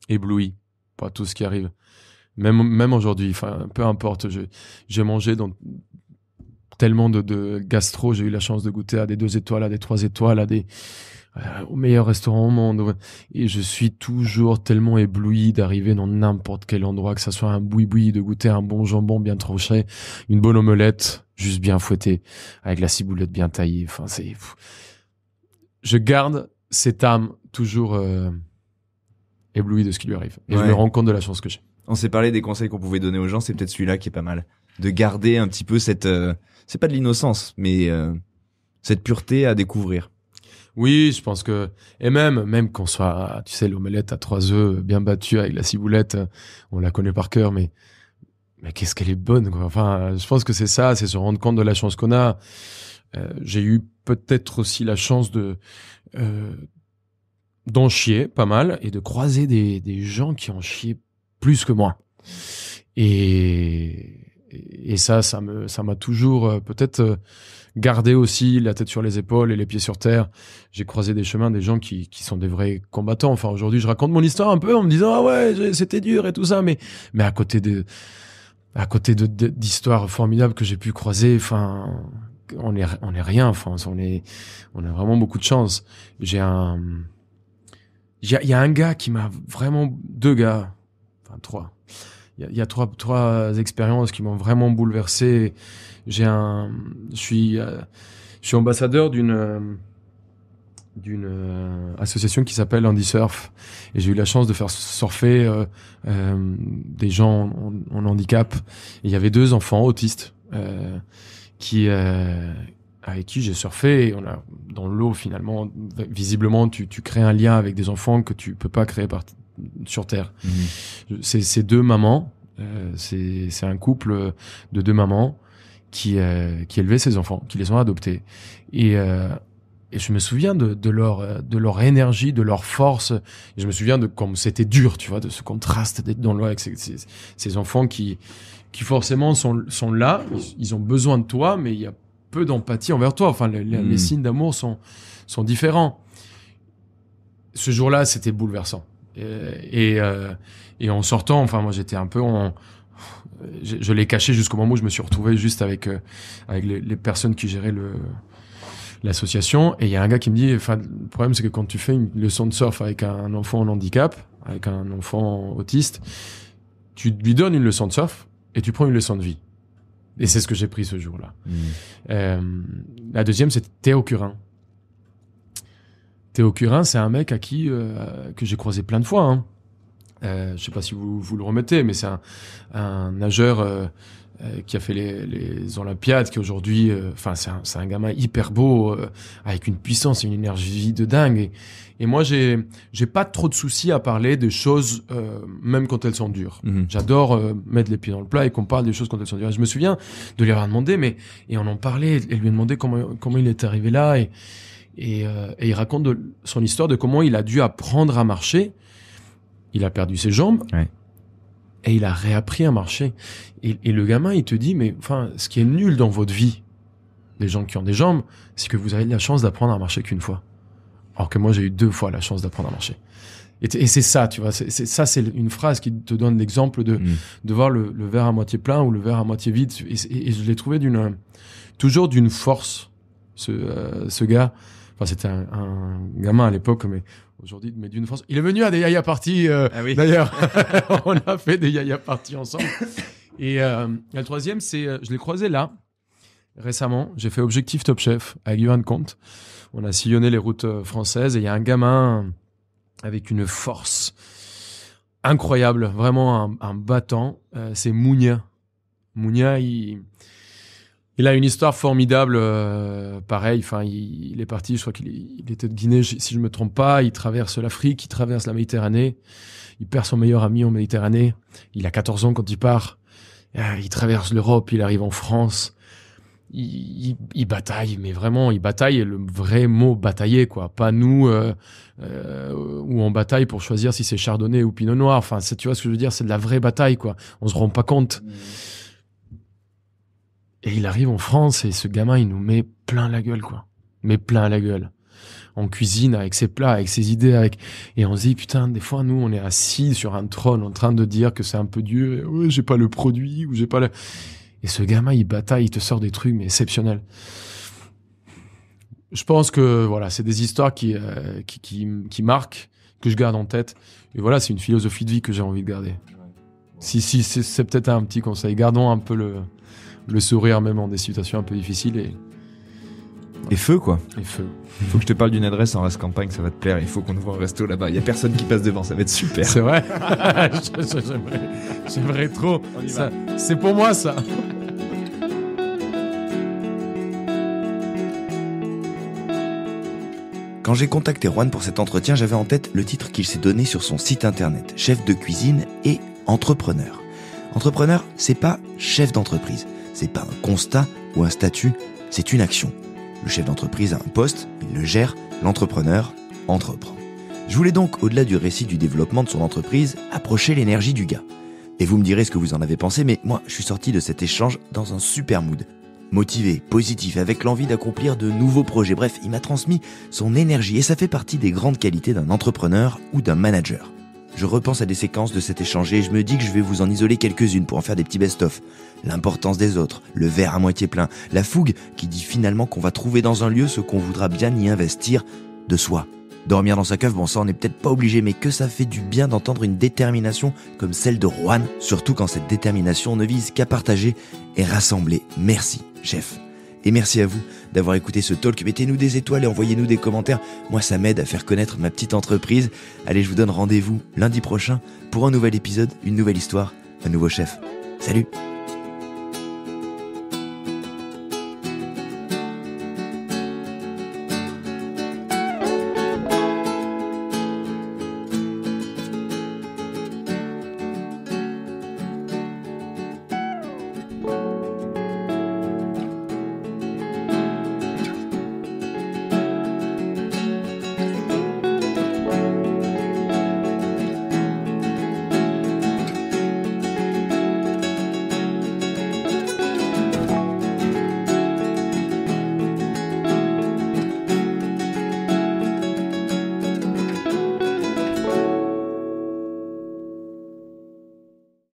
ébloui par tout ce qui arrive. Même aujourd'hui, enfin, peu importe. J'ai mangé dans tellement de gastro. J'ai eu la chance de goûter à des 2 étoiles, à des 3 étoiles, au meilleur restaurant au monde. Et je suis toujours tellement ébloui d'arriver dans n'importe quel endroit, que ça soit un boui-boui, de goûter un bon jambon bien tranché, une bonne omelette, juste bien fouettée, avec la ciboulette bien taillée. Enfin, je garde cette âme toujours éblouie de ce qui lui arrive. Et je me rends compte de la chance que j'ai. On s'est parlé des conseils qu'on pouvait donner aux gens, c'est peut-être celui-là qui est pas mal. De garder un petit peu cette... c'est pas de l'innocence, mais cette pureté à découvrir. Oui, je pense que... Et même qu'on soit, tu sais, l'omelette à 3 œufs bien battue avec la ciboulette, on la connaît par cœur, mais qu'est-ce qu'elle est bonne, quoi. Enfin, je pense que c'est ça, c'est se rendre compte de la chance qu'on a. J'ai eu peut-être aussi la chance d'en chier pas mal et de croiser des gens qui en chiaient plus que moi. Et ça m'a toujours peut-être gardé aussi la tête sur les épaules et les pieds sur terre. J'ai croisé des chemins, des gens qui sont des vrais combattants. Enfin, aujourd'hui, je raconte mon histoire un peu en me disant ah ouais, c'était dur et tout ça, mais à côté d'histoires formidables que j'ai pu croiser, enfin, on est rien. Enfin, on a vraiment beaucoup de chance. Il y a un gars qui m'a vraiment, 2 gars, enfin 3. Il y a trois expériences qui m'ont vraiment bouleversé. Je suis ambassadeur d'une association qui s'appelle Andy Surf, et j'ai eu la chance de faire surfer des gens en handicap. Et il y avait 2 enfants autistes avec qui j'ai surfé. Et on a dans l'eau, finalement, visiblement, tu crées un lien avec des enfants que tu peux pas créer sur Terre. C'est 2 mamans, c'est un couple de 2 mamans qui élevaient ces enfants, qui les ont adoptés. Et je me souviens de leur énergie, de leur force. Et je me souviens de comme c'était dur, tu vois, de ce contraste d'être dans l'eau avec ces enfants qui forcément sont là, ils ont besoin de toi, mais il y a peu d'empathie envers toi. Enfin, les signes d'amour sont différents. Ce jour-là, c'était bouleversant. Et en sortant, enfin, moi, j'étais un peu je l'ai caché jusqu'au moment où je me suis retrouvé juste avec les personnes qui géraient l'association. Et il y a un gars qui me dit, enfin, le problème, c'est que quand tu fais une leçon de surf avec un enfant en handicap, avec un enfant autiste, tu lui donnes une leçon de surf et tu prends une leçon de vie. Et c'est ce que j'ai pris ce jour-là. La deuxième, c'était Théo Curin. Théo Curin, c'est un mec à qui que j'ai croisé plein de fois. Hein. Je sais pas si vous le remettez, mais c'est un nageur qui a fait les Olympiades, qui aujourd'hui, c'est un gamin hyper beau, avec une puissance et une énergie de dingue. Et moi, j'ai pas trop de soucis à parler des choses, même quand elles sont dures. J'adore mettre les pieds dans le plat et qu'on parle des choses quand elles sont dures. Et je me souviens de lui avoir demandé, et on en parlait, et lui a demandé comment il est arrivé là, et il raconte son histoire de comment il a dû apprendre à marcher. Il a perdu ses jambes. Ouais. Et il a réappris à marcher. Et le gamin, il te dit, mais enfin, ce qui est nul dans votre vie, les gens qui ont des jambes, c'est que vous avez de la chance d'apprendre à marcher qu'une fois. Alors que moi, j'ai eu 2 fois la chance d'apprendre à marcher. Et c'est ça, tu vois, c'est une phrase qui te donne l'exemple de voir le verre à moitié plein ou le verre à moitié vide. Et je l'ai trouvé toujours d'une force, ce gars. Enfin, c'était un gamin à l'époque, mais aujourd'hui, mais d'une force. Il est venu à des Yaya Parties, d'ailleurs. On a fait des Yaya Parties ensemble. Et le troisième, je l'ai croisé là, récemment. J'ai fait Objectif Top Chef avec Johan Comte. On a sillonné les routes françaises et il y a un gamin avec une force incroyable, vraiment un battant. C'est Mounia. Mounia, il a une histoire formidable, pareil. Enfin, il est parti. Je crois qu'il était de Guinée, si je me trompe pas. Il traverse l'Afrique, il traverse la Méditerranée. Il perd son meilleur ami en Méditerranée. Il a 14 ans quand il part. Il traverse l'Europe. Il arrive en France. Il bataille, mais vraiment, il bataille. Et le vrai mot batailler, quoi. Pas nous où on bataille pour choisir si c'est Chardonnay ou Pinot Noir. Enfin, tu vois ce que je veux dire. C'est de la vraie bataille, quoi. On se rend pas compte. Et il arrive en France et ce gamin, il nous met plein la gueule, quoi. Mais plein la gueule. En cuisine, avec ses plats, avec ses idées, et on se dit, putain, des fois, nous, on est assis sur un trône en train de dire que c'est un peu Dieu. Ouais, j'ai pas le produit, ou j'ai pas le... Et ce gamin, il bataille, il te sort des trucs, mais exceptionnels. Je pense que, voilà, c'est des histoires qui marquent, que je garde en tête. Et voilà, c'est une philosophie de vie que j'ai envie de garder. Si, c'est peut-être un petit conseil. Gardons un peu le sourire même en des situations un peu difficiles et feu, quoi. Et feu. Faut que je te parle d'une adresse en Race Campagne, ça va te plaire. Il faut qu'on ouvre un resto là-bas. Il y a personne qui passe devant, ça va être super. C'est vrai. J'aimerais trop. Ça, c'est pour moi, ça. Quand j'ai contacté Juan pour cet entretien, j'avais en tête le titre qu'il s'est donné sur son site internet, chef de cuisine et entrepreneur. Entrepreneur, c'est pas chef d'entreprise, c'est pas un constat ou un statut, c'est une action. Le chef d'entreprise a un poste, il le gère, l'entrepreneur entreprend. Je voulais donc, au-delà du récit du développement de son entreprise, approcher l'énergie du gars. Et vous me direz ce que vous en avez pensé, mais moi, je suis sorti de cet échange dans un super mood. Motivé, positif, avec l'envie d'accomplir de nouveaux projets. Bref, il m'a transmis son énergie et ça fait partie des grandes qualités d'un entrepreneur ou d'un manager. Je repense à des séquences de cet échange et je me dis que je vais vous en isoler quelques-unes pour en faire des petits best-of. L'importance des autres, le verre à moitié plein, la fougue qui dit finalement qu'on va trouver dans un lieu ce qu'on voudra bien y investir de soi. Dormir dans sa cave, bon ça on n'est peut-être pas obligé, mais que ça fait du bien d'entendre une détermination comme celle de Juan, surtout quand cette détermination ne vise qu'à partager et rassembler. Merci, chef. Et merci à vous d'avoir écouté ce talk. Mettez-nous des étoiles et envoyez-nous des commentaires. Moi, ça m'aide à faire connaître ma petite entreprise. Allez, je vous donne rendez-vous lundi prochain pour un nouvel épisode, une nouvelle histoire, un nouveau chef. Salut!